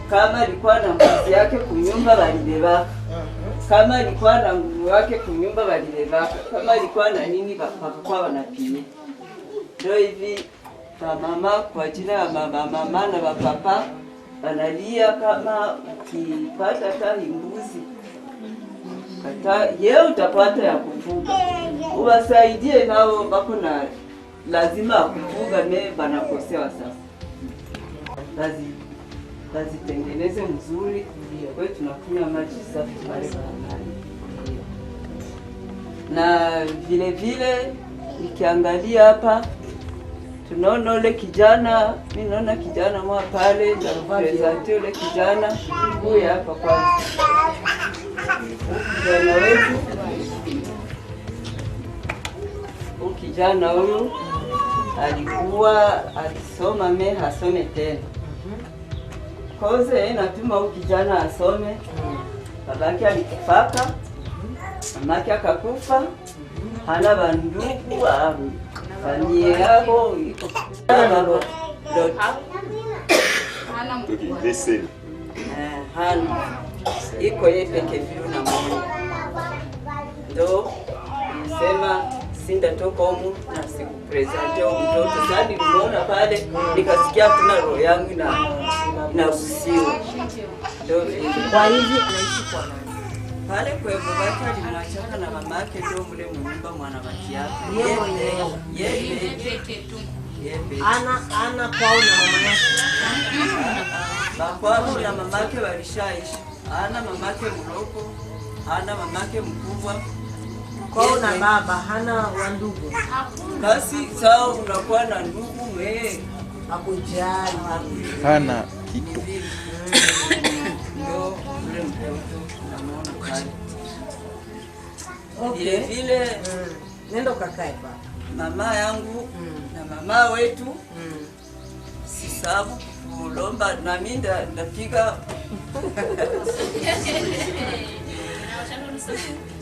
Kama alikuwa na mbuzi yake kunyumba walibebaka, kama alikuwa na nguruwe yake kunyumba walibebaka, kama alikuwa na nini wakakuwa wanapie. Ndio hivi mama kwa jina ya mama na papa wanalia kama ukipata hata mbuzi kata yeye utapata ya kufuga, uwasaidie nao bako na lazima kufuga me banakosewa sasa. Bazitengeneze mzuri, kwa hiyo tunakunywa maji safi pale banani. Na vile vile nikiangalia hapa tunaona ule kijana, mimi naona kijana mwa pale na presente ule kijana huyu hapa kwanza. Kijana wetu, kijana huyu alikuwa akisoma me hasome tena. Koze natuma huyu kijana asome. Babake alikufaka, mamake akakufa, hana bandugu, familia yako iko hana iko yeye peke vile na Mungu. Ndo sema sinda toka humu na sikupresente mtoto. Sasa nilimuona pale nikasikia kuna roho yangu na usiwa. Ndio kwa hivi anaishi kwa nani? Pale kwa babake alimwachana na mamake ndio mle mnyumba mwanabaki yake. Yeye peke tu. Ana kwao na mama yake. Bakwao na mamake walishaishi. Ana mamake mloko, ana mamake mkubwa. Kwao na baba hana wandugu. Basi sawa unakuwa na ndugu wewe. Hakujali. Hana kitu. Ndio ule mtoto tunamuona pale. Okay. Vile nenda ukakae pa. Mama yangu na mama wetu sisabu kulomba na mimi ndapiga.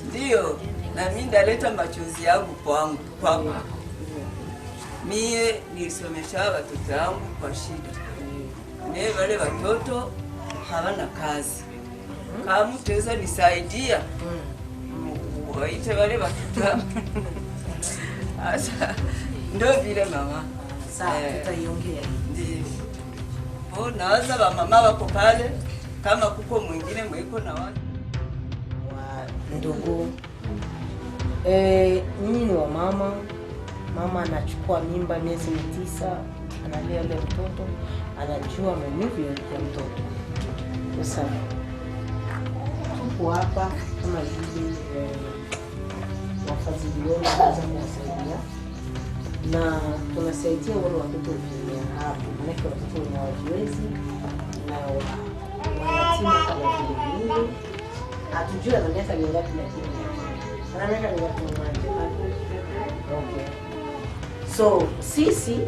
Ndio, na mimi ndaleta machozi yangu kwangu. Mie nilisomesha watoto wangu kwa shida. Wale watoto hawana kazi. Kama mtaweza nisaidia, waite wale watoto. Asa, ndio vile mama. Sawa, tutaiongea. Ndio. Nawaza wa mama wako pale, kama kuko mwingine mwiko na watu. Ndugu. Nyinyi ni wa mama. Mama anachukua mimba miezi 9, analea yule mtoto, anajua maumivu ya mtoto. Sasa tuko hapa kama vile wafadhili wao wanaweza kuwasaidia, na tunasaidia wale watoto wenye hapo, maana watoto wenye hawajiwezi na wanatima kama vile hatujui ana miaka mingapi, lakini ana miaka mingapi mmoja. Okay. So sisi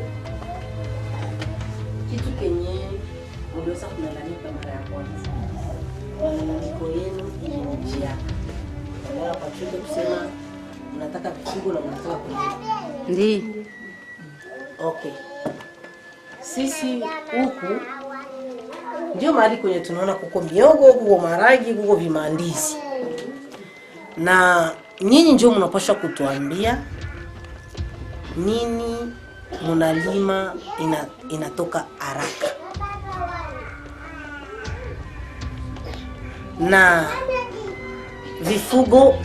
kitu kenye mliweza kulalamika mara ya kwanza, malalamiko yenu ilinijia wala kwa chuo kusema mnataka vifugo na mnataka kulipa. Ndiyo. Okay. Sisi huku ndio mahali kwenye tunaona kuko miogo, kuko maragi, kuko vimandizi. Na nyinyi ndio mnapaswa kutuambia nini mnalima inatoka haraka. Na vifugo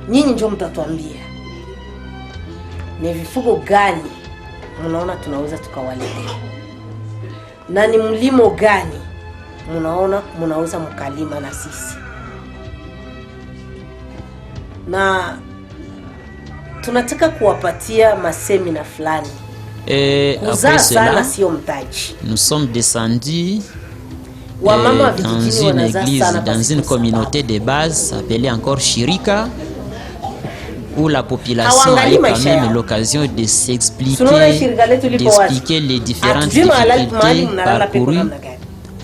nyinyi ndio mtatuambia ni vifugo gani mnaona tunaweza tukawaletea, na ni mlimo gani mnaona mnaweza mkalima na sisi. Na tunataka kuwapatia masemina fulani. Après cela, nous sommes descendus dans une église, dans une communauté de base appelée encore Shirika. où la population a eu quand même l'occasion de d'expliquer les différentes difficultés parcourues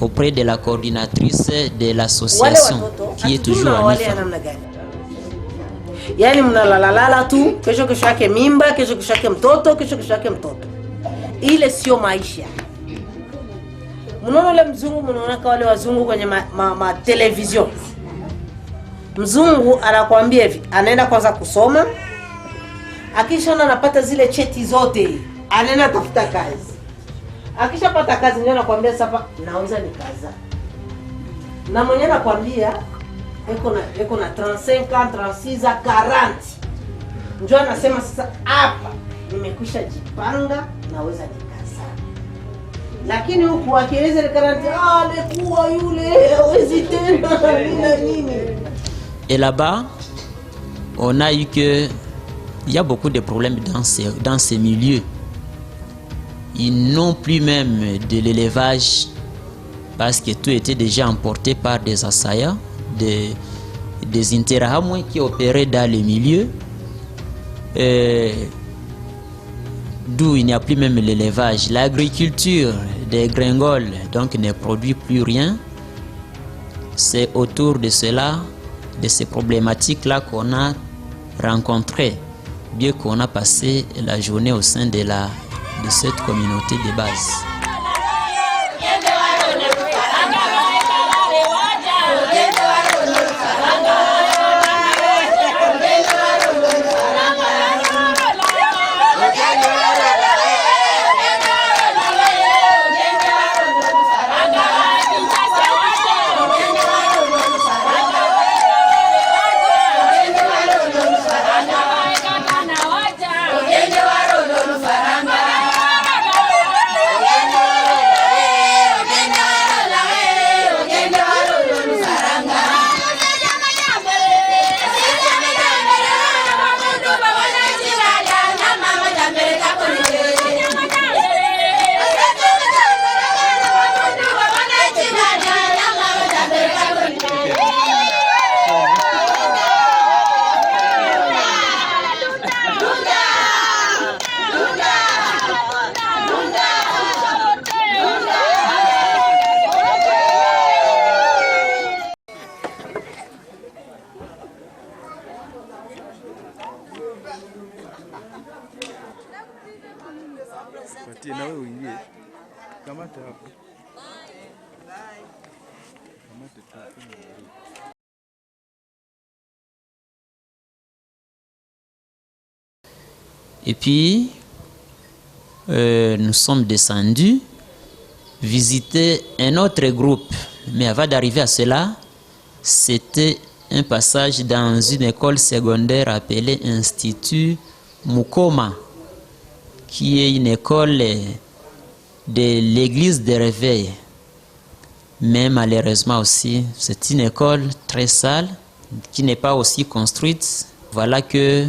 auprès de la coordinatrice de l'association qui est toujours Anifa. Yani mnalalalala tu, kesho kesho yake mimba, kesho kesho yake mtoto, kesho kesho yake mtoto. Ile sio maisha. Mnaona ule mzungu, mnaona wale wazungu kwenye ma television. Mzungu anakuambia hivi, anaenda kwanza kusoma. Akishaona anapata zile cheti zote, anaenda tafuta kazi. Akishapata kazi ndio anakuambia sasa nauza ni kaza. Na mwenyewe anakuambia eko na 35 36 40. Njoo anasema sasa hapa nimekwisha jipanga naweza nikaza. Lakini huku akieleza ile 40 amekuwa yule hawezi tena nini. Et là-bas, on a eu que il y a beaucoup de problèmes dans ces milieux. Ils n'ont plus même de l'élevage parce que tout était déjà emporté par des assaillants, des interahamwe qui opéraient dans les milieux, d'où il n'y a plus même l'élevage. L'agriculture des gringoles donc ne produit plus rien. C'est autour de cela, de ces problématiques-là qu'on a rencontrées, bien qu'on a passé la journée au sein de cette communauté de base. Et puis, nous sommes descendus visiter un autre groupe. Mais avant d'arriver à cela, c'était un passage dans une école secondaire appelée Institut Mukoma, qui est une école de l'église de réveil. Mais malheureusement aussi, c'est une école très sale, qui n'est pas aussi construite. Voilà que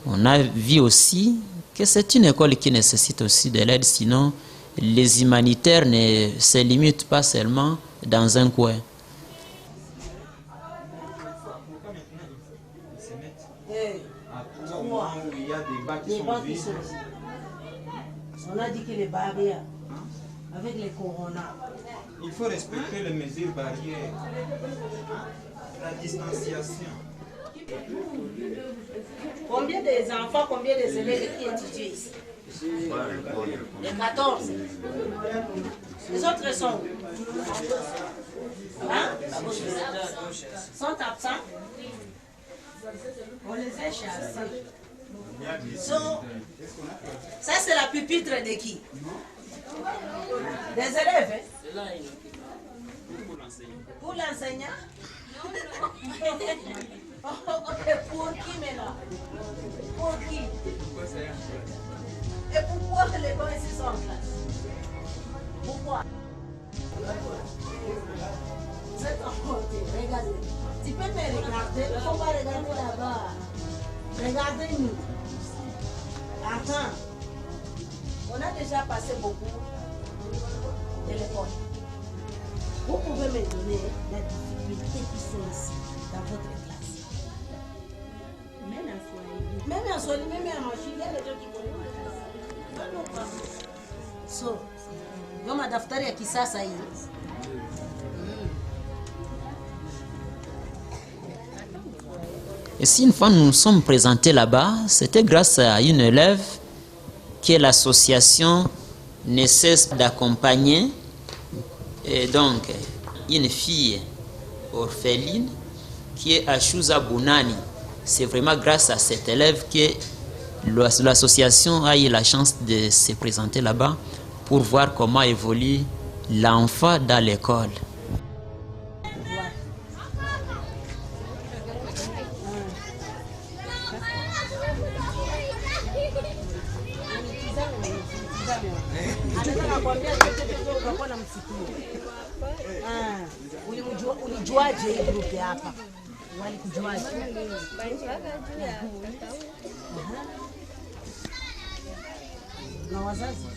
on a vu aussi que c'est une école qui nécessite aussi de l'aide, sinon les humanitaires ne se limitent pas seulement dans un coin. On a dit que les barrières, avec les coronas, il faut respecter les mesures barrières, la distanciation. Combien des enfants, combien des élèves qui étudient ici? Les 14. Les autres sont où? Hein? Sont absents? On les a chassés. Ça c'est la pupitre de qui? Des élèves, hein? Pour l'enseignant? Ok, pour qui maintenant? Pour qui? Et pourquoi les gars ici sont en classe? Pourquoi? Vous êtes en côté, regardez. Tu peux me regarder, il ne faut pas regarder là-bas. Regardez-nous. Attends. On a déjà passé beaucoup de l'école. Vous pouvez me donner les difficultés qui sont ici, dans votre classe. Même un foyer. So, ndio madaftari ya kisasa hii. Et si une fois nous nous sommes présentés là-bas, c'était grâce à une élève que l'association ne cesse d'accompagner. Et donc, une fille orpheline qui est Achouza Bounani. C'est vraiment grâce à cette élève que l'association a eu la chance de se présenter là-bas pour voir comment évolue l'enfant dans l'école. Ulijuaje hii group hapa? Walikujuaje? Na wazazi?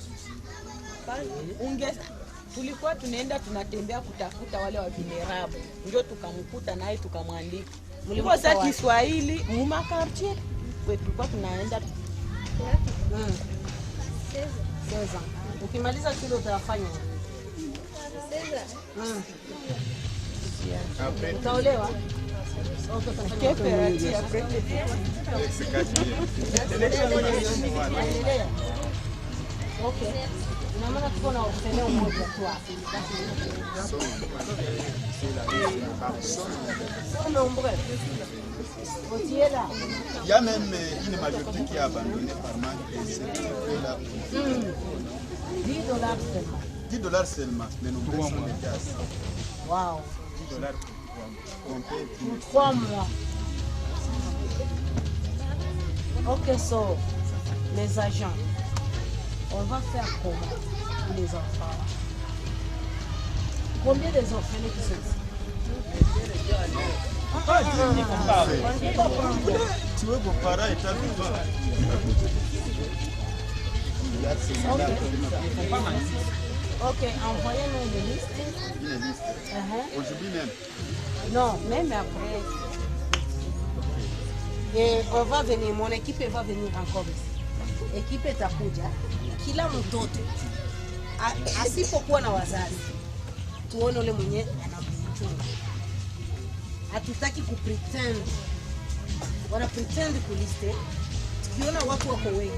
Tulikuwa tunaenda tunatembea kutafuta wale wa vulnerable. Ndio tukamkuta naye tukamwandika. Mlikosa Kiswahili mumakartie. Kwa tulikuwa tunaenda Sasa. Ukimaliza kile utafanya. Utaolewa? Okay. Unaona tuko na eneo moja tu hapa. Il y a même une majorité qui est abandonnée par manque de certificat. 10 dollars seulement, mais nous prenons les gaz. Wow. 10 dollars pour 3 mois. Ok, so, les agents, on va faire comment pour les enfants? Combien des orphelins qui sont ici? Tu veux vos parents et ta vivant. Ok, envoyez-nous une liste. Une liste. Aujourd'hui même. Non, même après. Et on va venir, mon équipe va venir encore ici. Équipe itakuja, kila mtoto asipokuwa na wazazi tuone ule mwenye anamchunga. Hatutaki kupretend. Wana pretend kuliste. Tukiona watu wako wengi,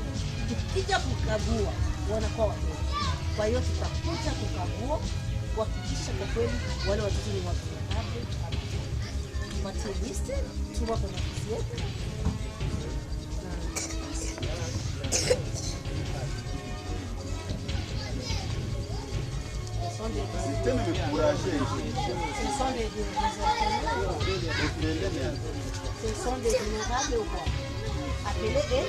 tukija kukagua wanakuwa watu. Kwa hiyo tutakuja kukagua kuhakikisha kwa kweli wale watoto ni watu wangapi. Tupatie liste, tuwa kwa nafasi yetu. C'était me décourager. Ce sont des vulnérables ou quoi? Appelez et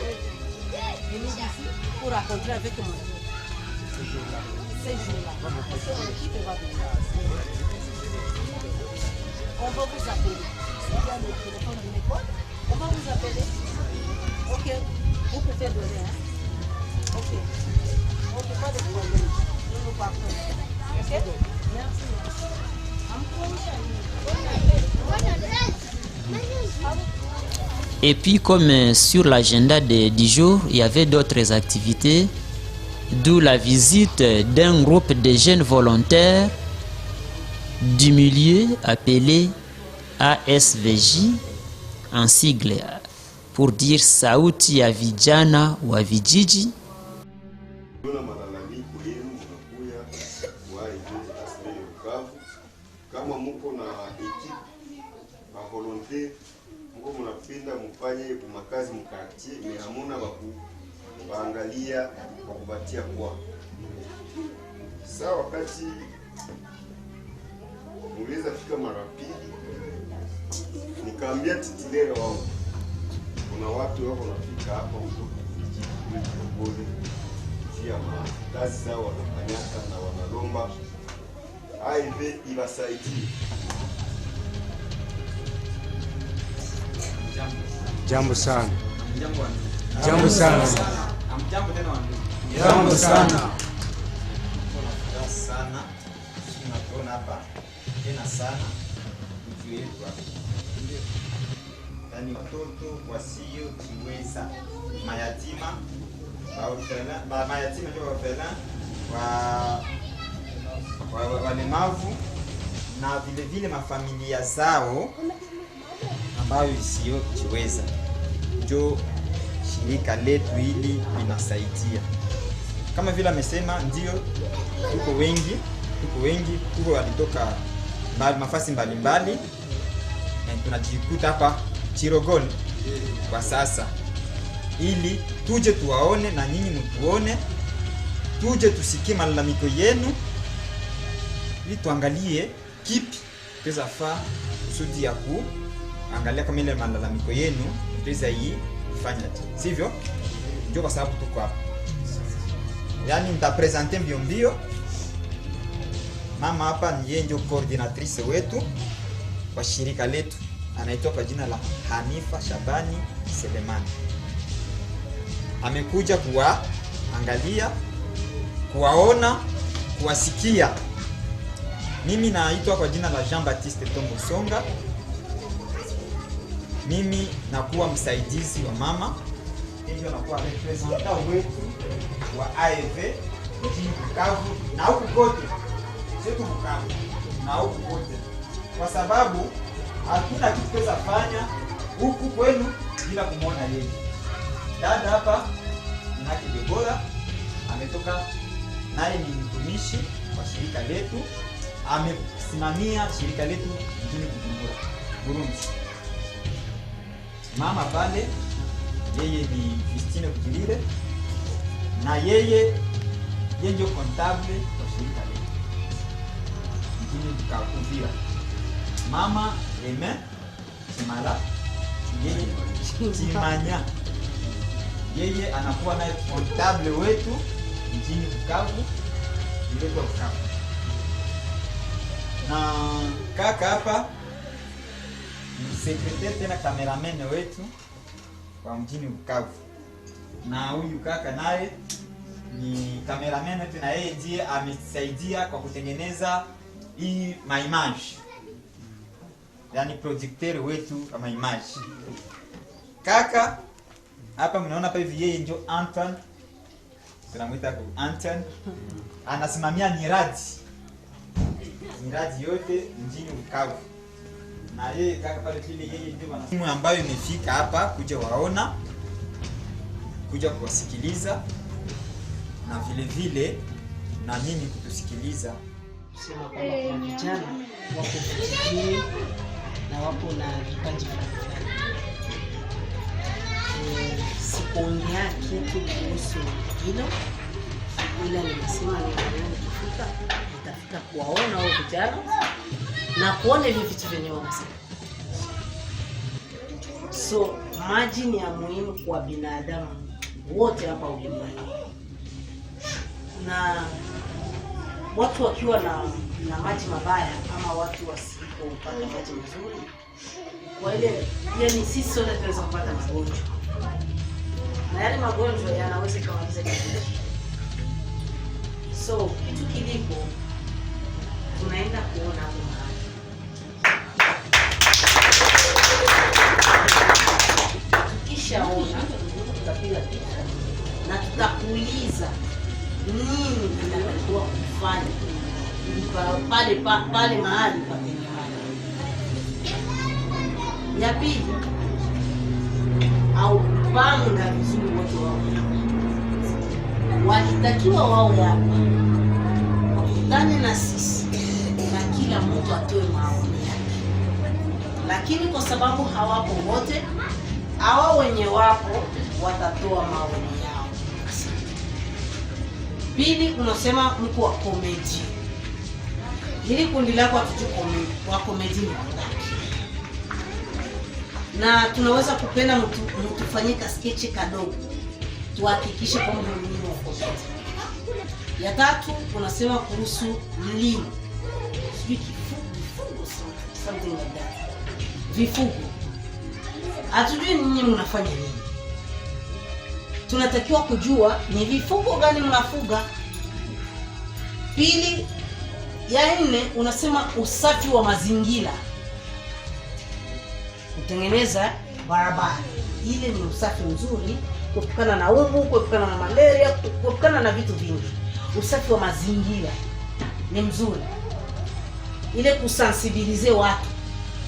venez ici pour rencontrer avec moi. Ces jours-là. Parce l'équipe va venir. On va vous appeler. Il y a le téléphone de l'école. On va vous appeler. Ok. Vous pouvez donner. Hein? Ok. Ok, pas de problème. Nous nous partons. Ok? Merci. Et puis comme sur l'agenda du jour, il y avait d'autres activités, d'où la visite d'un groupe de jeunes volontaires du milieu appelé ASVJ, en sigle pour dire Sauti ya Vijana wa Vijiji. Kama muko na equipe ba volontaire muko mnapenda mfanye makazi mkartie mais hamuna baangalia kwa kubatia kwa sawa. Wakati muliweza fika mara pili, nikaambia titulere wangu kuna watu wako wanafika hapa kutoka kijiji pia kazi zao wanafanyaka na wanalomba AIV iwasaidie. Jambo sana. Jambo sana. Jambo tena wandugu. Jambo sana. Kuna sana. Tunaona hapa tena sana. Mtu yetu hapa. yani watoto wasiojiweza, mayatima, mayatima ndio walemavu na vile vile mafamilia zao ambayo isiyojiweza. Ndio shirika letu hili linasaidia. Kama vile amesema, ndio tuko wengi, tuko walitoka mafasi mbalimbali na tunajikuta hapa Chirogoni kwa sasa, ili tuje tuwaone na nyinyi mtuone, tuje tusikie malalamiko yenu, ili tuangalie kipi tuweza faa kusudi ya kuangalia kama ile malalamiko yenu tuweza ifanya, sivyo? Ndio kwa sababu tuko hapa. Yani nitapresente mbio. Mama hapa ni yeye ndio coordinatrice wetu kwa shirika letu, anaitwa kwa jina la Hanifa Shabani Selemani. Amekuja kuwaangalia, kuwaona, kuwasikia. Mimi naitwa kwa jina la Jean Baptiste Tombo Songa. Mimi nakuwa msaidizi wa mama, ndio nakuwa representant wetu wa AEV mjini Bukavu na huku kote, sio Bukavu na huku kote, kwa sababu hakuna kitu tuweza fanya huku kwenu bila kumwona yeye. Dada hapa Naki Debora ametoka, naye ni mtumishi wa shirika letu, amesimamia shirika letu mjini Bujumbura, Burundi. Mama pale yeye ni Christine Kujilire, na yeye ndio comptable wa shirika letu mjini Bukavu. Mama Eme Chimala yeye Chimanya, yeye anakuwa naye comptable wetu mjini Bukavu, ndio kwa Bukavu. Na kaka hapa ni secretary tena cameraman wetu kwa mjini Bukavu. Na huyu kaka naye ni cameraman wetu, na yeye ndiye amesaidia kwa kutengeneza hii maimage, yani projecteur wetu kama image. Kaka hapa mnaona hapa hivi, yeye ndio Anton, tunamuita kwa Anton, anasimamia miradi yote mjini Bukavu. Na yeye kaka pale vile, yeye ndio timu ambayo imefika hapa kuja waona, kuja kuwasikiliza, na vile vile na nyinyi kutusikiliza. Sema kwamba kwa vijana wako vijijini na wako na vipaji fulani. Sikuongea kitu kuhusu hilo, ila nimesema nitafika kuwaona wao vijana na kuona ile vitu vyenye wanasema. So maji ni ya muhimu kwa binadamu wote hapa ulimwenguni, na watu wakiwa na maji mabaya ama watu wasipopata maji mazuri, kwa ile yani sisi sote tunaweza kupata magonjwa, na yale magonjwa yanaweza kumaliza kitu. So kitu kilipo tunaenda kuona hapo mahali. Tukishaona tutapiga picha na tutakuuliza nini inatakiwa kufanya pale mahali patenye maji. Ya pili, au kupanga vizuri watu wao. Walitakiwa wao hapa wakutane na sisi na kila mtu atoe maoni yake, lakini kwa sababu hawapo wote, hao wenye wapo watatoa maoni yao. Pili, unasema mko wa comedy. Hili kundi lako hatujui wa comedy ni wangapi, na tunaweza kupenda mtufanyika sketch kadogo, tuhakikishe kwamba mlimo wa comedy. Ya tatu, unasema kuhusu mlimo, sijui kifugo something like that, vifugo. Hatujui ninyi mnafanya nini, tunatakiwa kujua ni vifugo gani mnafuga. Pili, ya nne, unasema usafi wa mazingira, kutengeneza barabara. Ile ni usafi mzuri, kuepukana na umbu, kuepukana na malaria, kuepukana na vitu vingi. Usafi wa mazingira ni mzuri. Ile kusensibilize watu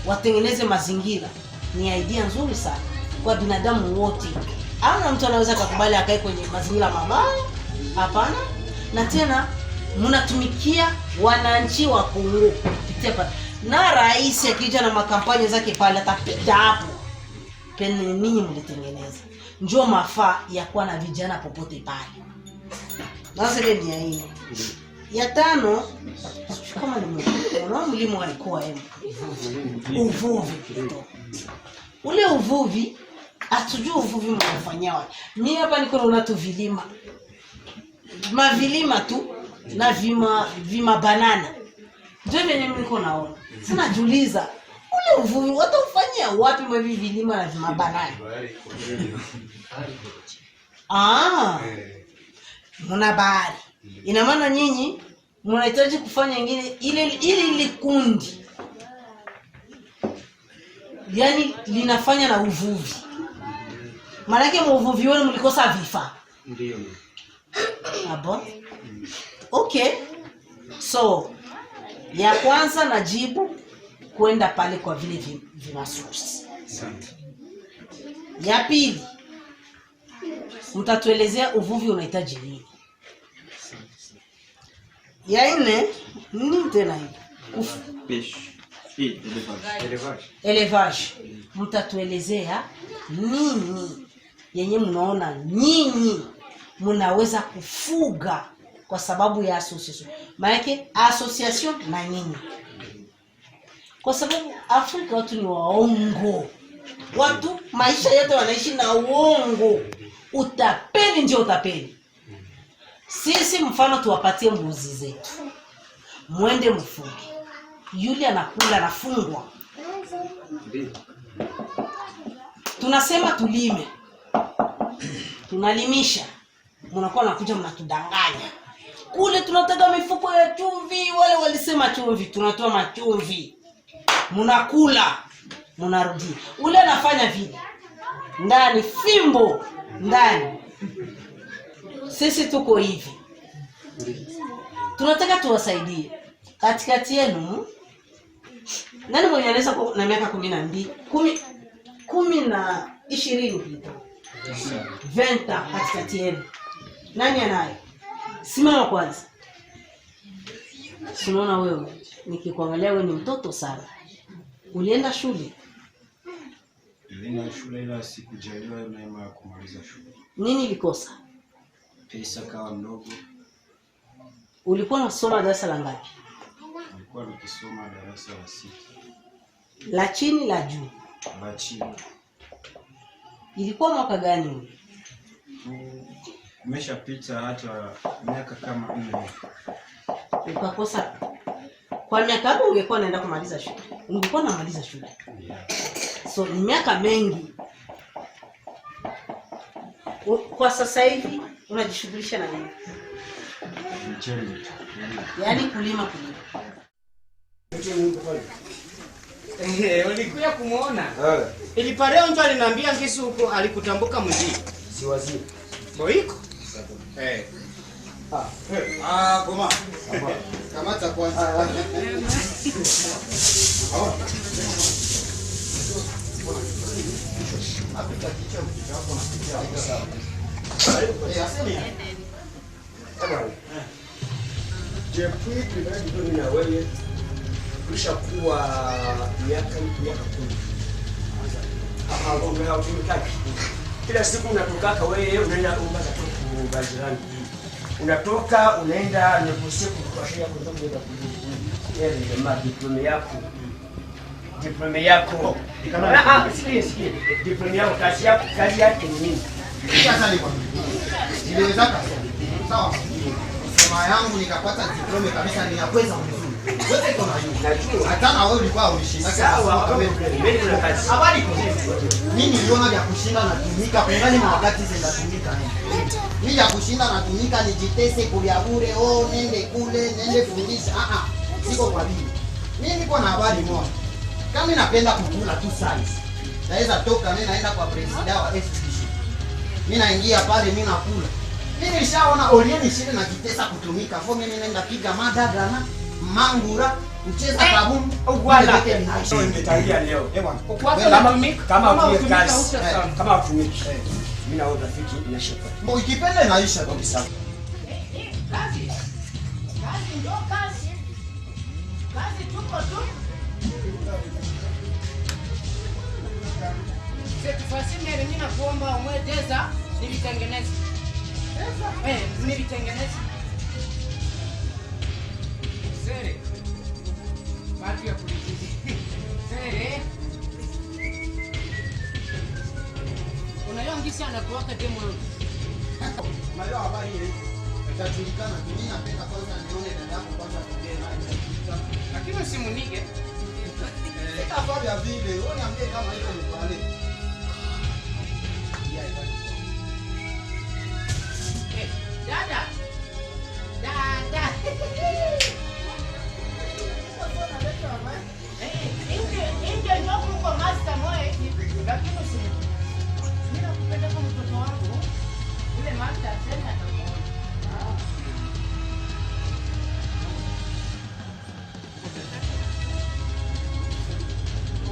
watengeneze mazingira ni idea nzuri sana kwa binadamu wote. Hamna mtu anaweza kukubali akae kwenye mazingira mabaya, hapana. Na tena mnatumikia wananchi wa Kongo kupitia pale. Na rais akija na makampanya zake pale atapita hapo. Pene ninyi mlitengeneza. Njoo mafaa ya kuwa na vijana popote pale. Sasa ile ni ya nne. Ya tano, kama ni mlimo alikuwa uvuvi. Ule uvuvi, atujua uvuvi mnafanya wapi. Mimi hapa niko naona tu vilima. Mavilima tu na vima banana. Ndio vile niko naona. Sina jiuliza ule uvuvi watafanyia wapi mwa vilima na vima banana? Mna bahari. Ina maana nyinyi mnahitaji kufanya ingine ile kundi. Yaani linafanya na uvuvi. Maana yake uvuvi wenu mlikosa vifaa. Ndio. Abo? Okay. So, ya kwanza najibu kwenda pale kwa vile vimasource. Asante. Ya pili, mtatuelezea uvuvi unahitaji nini. Ya nne, nini tena hivi? Fish. Élevage. Mtatuelezea nini yenye mnaona nyinyi mnaweza kufuga kwa sababu ya association. Maana association na nyinyi. Kwa sababu Afrika watu ni waongo. Watu maisha yote wanaishi na uongo. Utapeli ndio utapeli. Sisi mfano tuwapatie mbuzi zetu. Muende mfunge. Yule anakula anafungwa. Tunasema tulime. Tunalimisha. Mnakuwa nakuja mnatudanganya. Kule tunataka mifuko ya chumvi, wale walisema chumvi, tunatoa machumvi. Mnakula, mnarudi. Ule anafanya vile. Ndani fimbo, ndani. Sisi tuko hivi. Tunataka tuwasaidie. Katikati yenu nani mwenye anaweza na miaka 12, 10 na 20 plito. 20 katikati yenu. Nani anaye? Simama kwanza. Unaona wewe, nikikuangalia wewe ni mtoto sana. Ulienda shule? Nilienda shule ila sikujaliwa neema ya kumaliza shule. Nini ilikosa? Pesa kawa ndogo. Ulikuwa unasoma darasa la ngapi? Nilikuwa nikisoma darasa la 6. La chini la juu? La chini. Ilikuwa mwaka gani? Umeshapita hata miaka kama 4. Ukakosa kwa miaka hapo ungekuwa unaenda kumaliza shule. Ungekuwa unamaliza shule. Yeah. So ni miaka mengi. Kwa sasa hivi unajishughulisha na nini? Yaani kulima. Ulikuja kumuona? Ili pale mtu aliniambia ngisi huko alikutambuka mjini. Si waziri. Boiko? Goma. Kamata kwanza. Depuis tunaji na wewe ulishakuwa miaka 10. Hapo ngao tumikaki. Kila siku unatoka wewe unaenda kuomba tu kubajirani. Unatoka unaenda negotiate kwa sheria kutoka kwa diploma yako. Sikia. Diploma yako kazi yake ni nini? Sasa ni kwa niliweza kasoma. Sawa. Sema yangu nikapata diploma kabisa ni ya kweza mzuri. Wote kuna hiyo. Hata na wewe ulikuwa ulishinda. Sawa, mimi na kazi. Habari kwa mimi niliona vya kushinda na tumika pengine na wakati zinatumika. Mimi ya kushinda na tumika nijitese kwa bure, nende kule, nende fundisha. Siko kwa bibi. Mimi niko na habari moja. Kama napenda kukula tu size. naweza toka mimi naenda kwa president wa SPC. Mimi naingia pale mimi nakula. Mimi nilishaona Olieni shida na kitesa kutumika. Kwa mimi naenda piga madaga na mangura kucheza kabumbu wala ndio nitaingia leo. Eh bwana. Kama kazi kama utumiki. Mimi na wewe rafiki inashoka. Mbona ikipenda inaisha kabisa. Kazi ndo kazi. Kazi tuko tu. Fasime mimi nakuomba umweteza nivitengeneze. Nivitengeneze. Sere. Watu ya politiki. Sere. Unayongisi anakuwaka demo yangu. Mayo habari ile. Itajulikana mimi napenda kwanza nione dada yako kwanza tugeni na lakini usimunige. Sitafanya ya vile. Wewe niambie kama hiyo ni pale. Dada. Dada. Inge ndio kuko master moe lakini usimunige. Mimi nakupenda kama mtoto wangu. Ule master tena atakuona.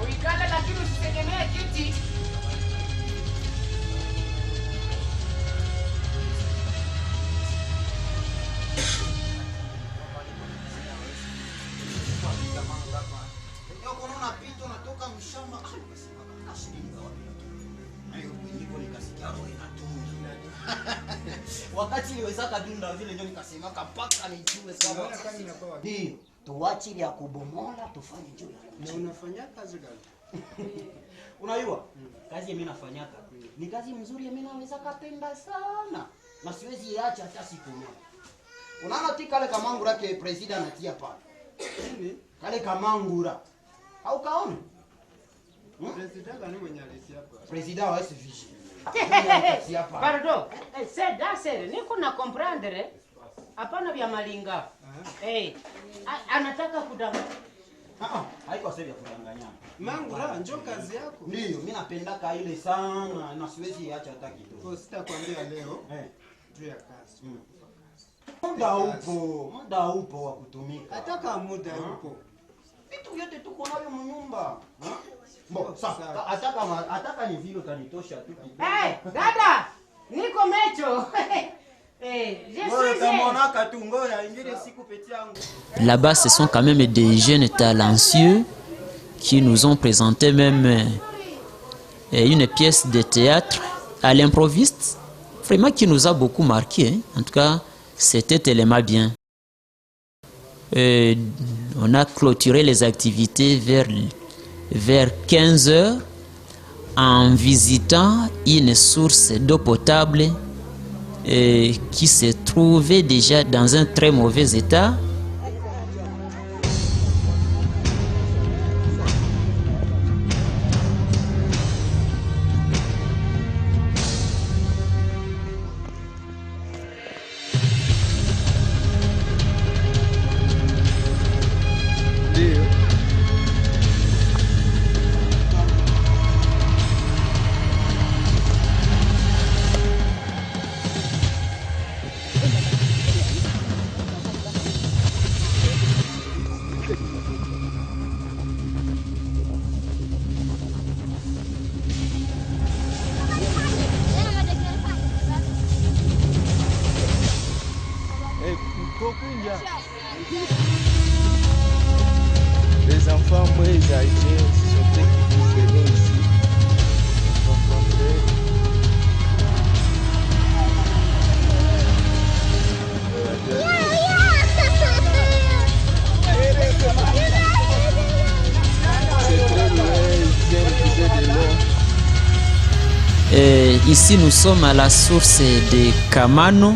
Uikala lakini usitegemee kiti. Leo kuna unapita unatoka mshamba. Kashinga wapi? Hayo niko nikasikia roho inatunga. Wakati niweza kadunda vile ndio nikasema kapaka nijue sawa. Ndio. Tuachi ya kubomola tufanye juu. Na unafanya kazi gani? Unajua? Kazi mimi nafanyaka. Ni kazi mzuri mimi naweza kapenda sana. Na siwezi iacha hata siku moja. Unaona kale kamangura ke president anatia pale. Nini? Kale kamangura. Au kaona? President gani mwenye alitia hapa? President wa SVG. Pardon. C'est niko na comprendre. Hapana vya malinga. Anataka kudanganya. Haiko sasa ya kudanganya. Mangura njoo kazi yako. Ndio, mimi napendaka ile sana na siwezi acha hata kidogo. Sitakwambia leo. Juu ya kazi. Muda upo wa kutumika. Hata kama muda upo. Vitu vyote tuko navyo mnyumba. Sasa ataka ni vile kanitosha tu. Dada, niko mecho. Là-bas, ce sont quand même des jeunes talentueux qui nous ont présenté même une pièce de théâtre à l'improviste, vraiment qui nous a beaucoup marqué. Hein. En tout cas, c'était tellement bien. On a clôturé les activités vers 15 heures en visitant une source d'eau potable qui se trouvait déjà dans un très mauvais état. Les enfants moins âgés sont équipés ici. Ici, nous sommes à la source de Kamano,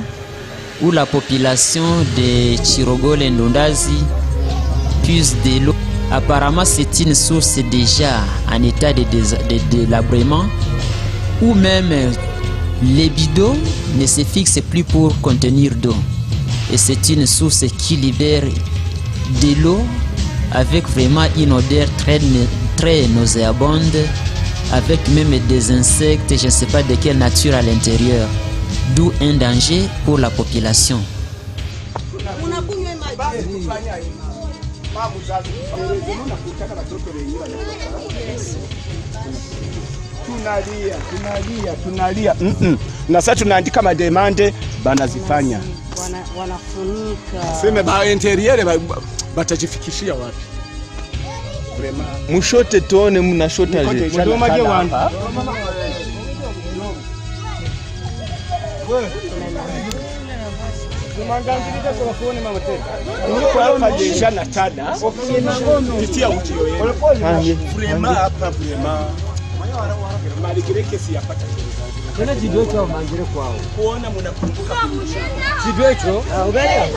où la population de Chirogole et Ndondazi puise de l'eau. Apparemment, c'est une source déjà en état de délabrement, où même les bidons ne se fixent plus pour contenir d'eau. Et c'est une source qui libère de l'eau avec vraiment une odeur très nauséabonde avec même des insectes, je ne sais pas de quelle nature à l'intérieur, d'où un danger pour la population. Tunalia. Na sasa tunaandika mademande banazifanya. Wanafunika. Sema ba interiere batajifikishia wapi? Mushote tuone mnashotaje. Mdomaje wanda. Tumangangilika kwa kuone mama tena. Niko hapa deja na tada. Pitia ujio yenu. Vraiment hapa vraiment. Malikireke siyapata. Tena jidwecho mangire kwao. Kuona mnakumbuka kunisha. Jidwecho? Ugalia.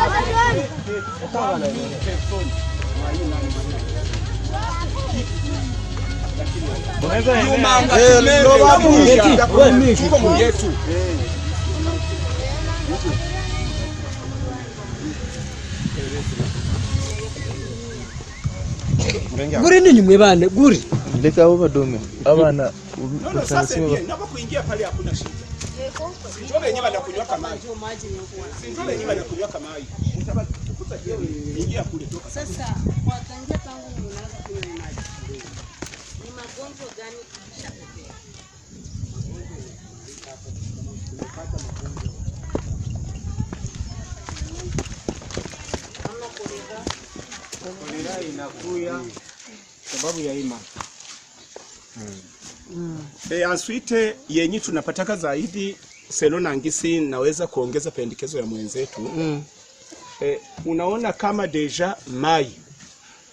Guri ni nyumwe bane guri. Leka abo badome. Abana sasa nabo kuingia pale hakuna shida. Sio wenyewe wanakunywa kama maji. Sio wenyewe wanakunywa kama maji. Utakuta ingia kule toka. Sasa watangia tangu mnaanza kunywa maji. Ni magonjwa gani kishatokea? Kolera inakuya sababu ya ima. Ensuite yenye tunapataka zaidi selo na ngisi naweza kuongeza pendekezo ya mwenzetu. Unaona kama deja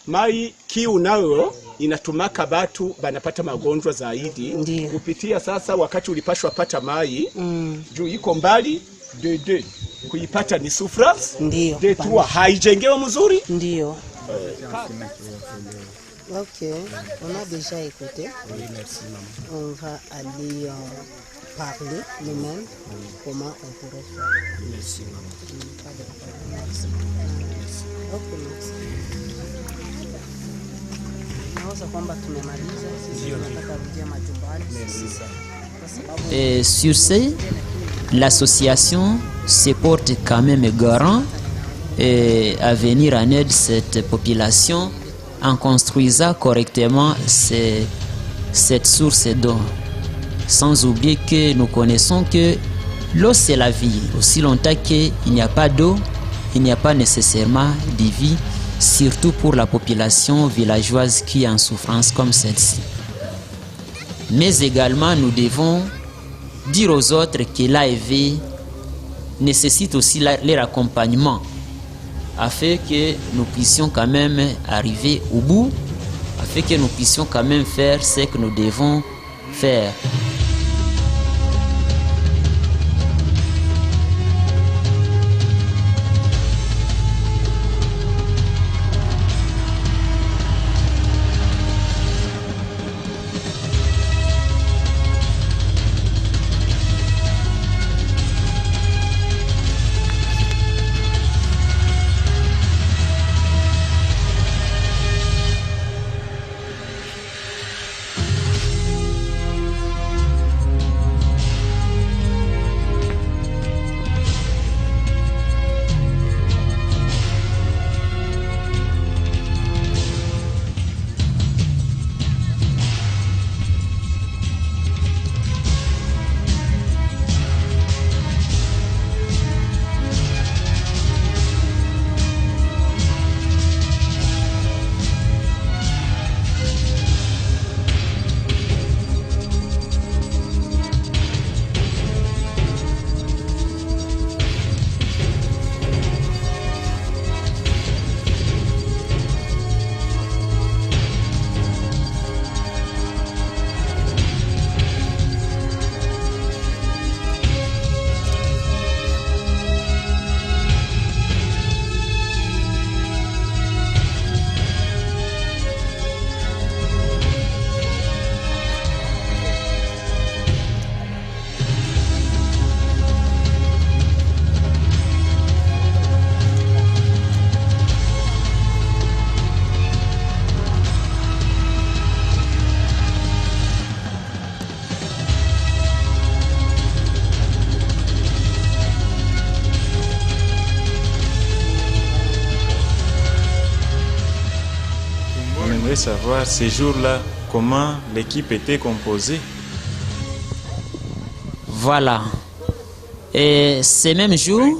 mai kiu nayo inatumaka batu banapata magonjwa zaidi. Kupitia sasa wakati ulipashwa pata mai juu iko mbali de kuipata ni souffrance. Ndio. De toi haijengewa mzuri. Ndio. Ok, on a déjà écouté. Oui, merci maman. On va aller parler nous-mêmes comment on pourrait faire. Merci maman. Pas de problème. Merci. Ok, merci. Naweza kwamba tumemaliza sisi tunataka kurudia majumbani. Merci sana. Et sur ce, l'association se porte quand même garant à venir en aide cette population en construisant correctement cette source d'eau. Sans oublier que nous connaissons que l'eau c'est la vie. Aussi longtemps qu'il n'y a pas d'eau, il n'y a pas nécessairement de vie, surtout pour la population villageoise qui est en souffrance comme celle-ci. Mais également nous devons dire aux autres que l'AEV nécessite aussi leur accompagnement afin que nous puissions quand même arriver au bout, afin que nous puissions quand même faire ce que nous devons faire. voulais savoir, ces jours-là, comment l'équipe était composée? Voilà. Et ces mêmes jours,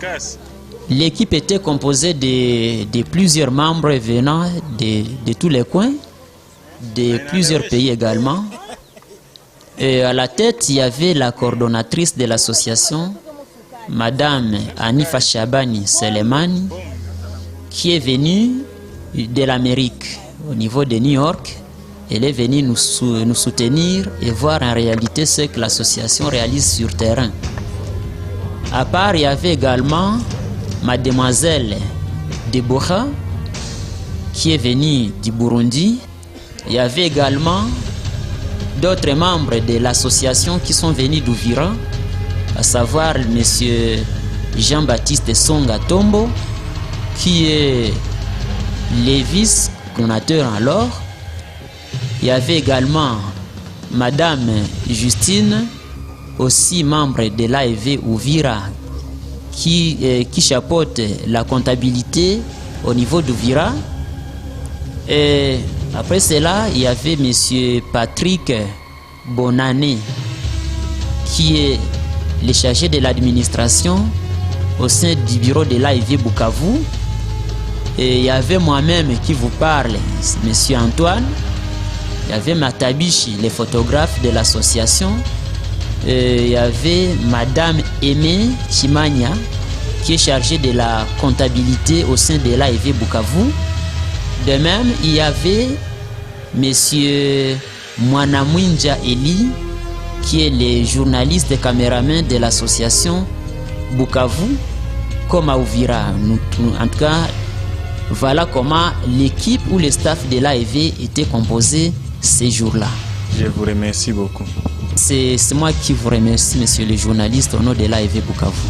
l'équipe était composée de plusieurs membres venant de tous les coins, de plusieurs pays également. Et à la tête, il y avait la coordonnatrice de l'association, Madame Anifa Chabani Selemani, qui est venue de l'Amérique, au niveau de New York. Elle est venue nous soutenir et voir en réalité ce que l'association réalise sur terrain. À part, il y avait également Mademoiselle Deborah, qui est venue du Burundi. Il y avait également d'autres membres de l'association qui sont venus d'Ouvira, à savoir M. Jean-Baptiste Songa Tombo, qui est le vice-coordonnateur alors. Il y avait également Madame Justine, aussi membre de l'AEV Ouvira, qui chapeaute la comptabilité au niveau d'Ouvira. Et après cela, il y avait M. Patrick Bonané, qui est le chargé de l'administration au sein du bureau de l'AEV Bukavu. Et il y avait moi-même qui vous parle, M. Antoine. Il y avait Matabishi, les photographes de l'association. Il y avait Madame Aimé Chimania, qui est chargée de la comptabilité au sein de l'AEV Bukavu. De même, il y avait Monsieur Mwanamwinja Eli, qui est le journaliste et caméraman de l'association Bukavu, comme à Ouvira. En tout cas, voilà comment l'équipe ou le staff de l'AEV était composé ces jours-là. Je vous remercie beaucoup. C'est moi qui vous remercie, monsieur le journaliste, au nom de l'AEV Bukavu.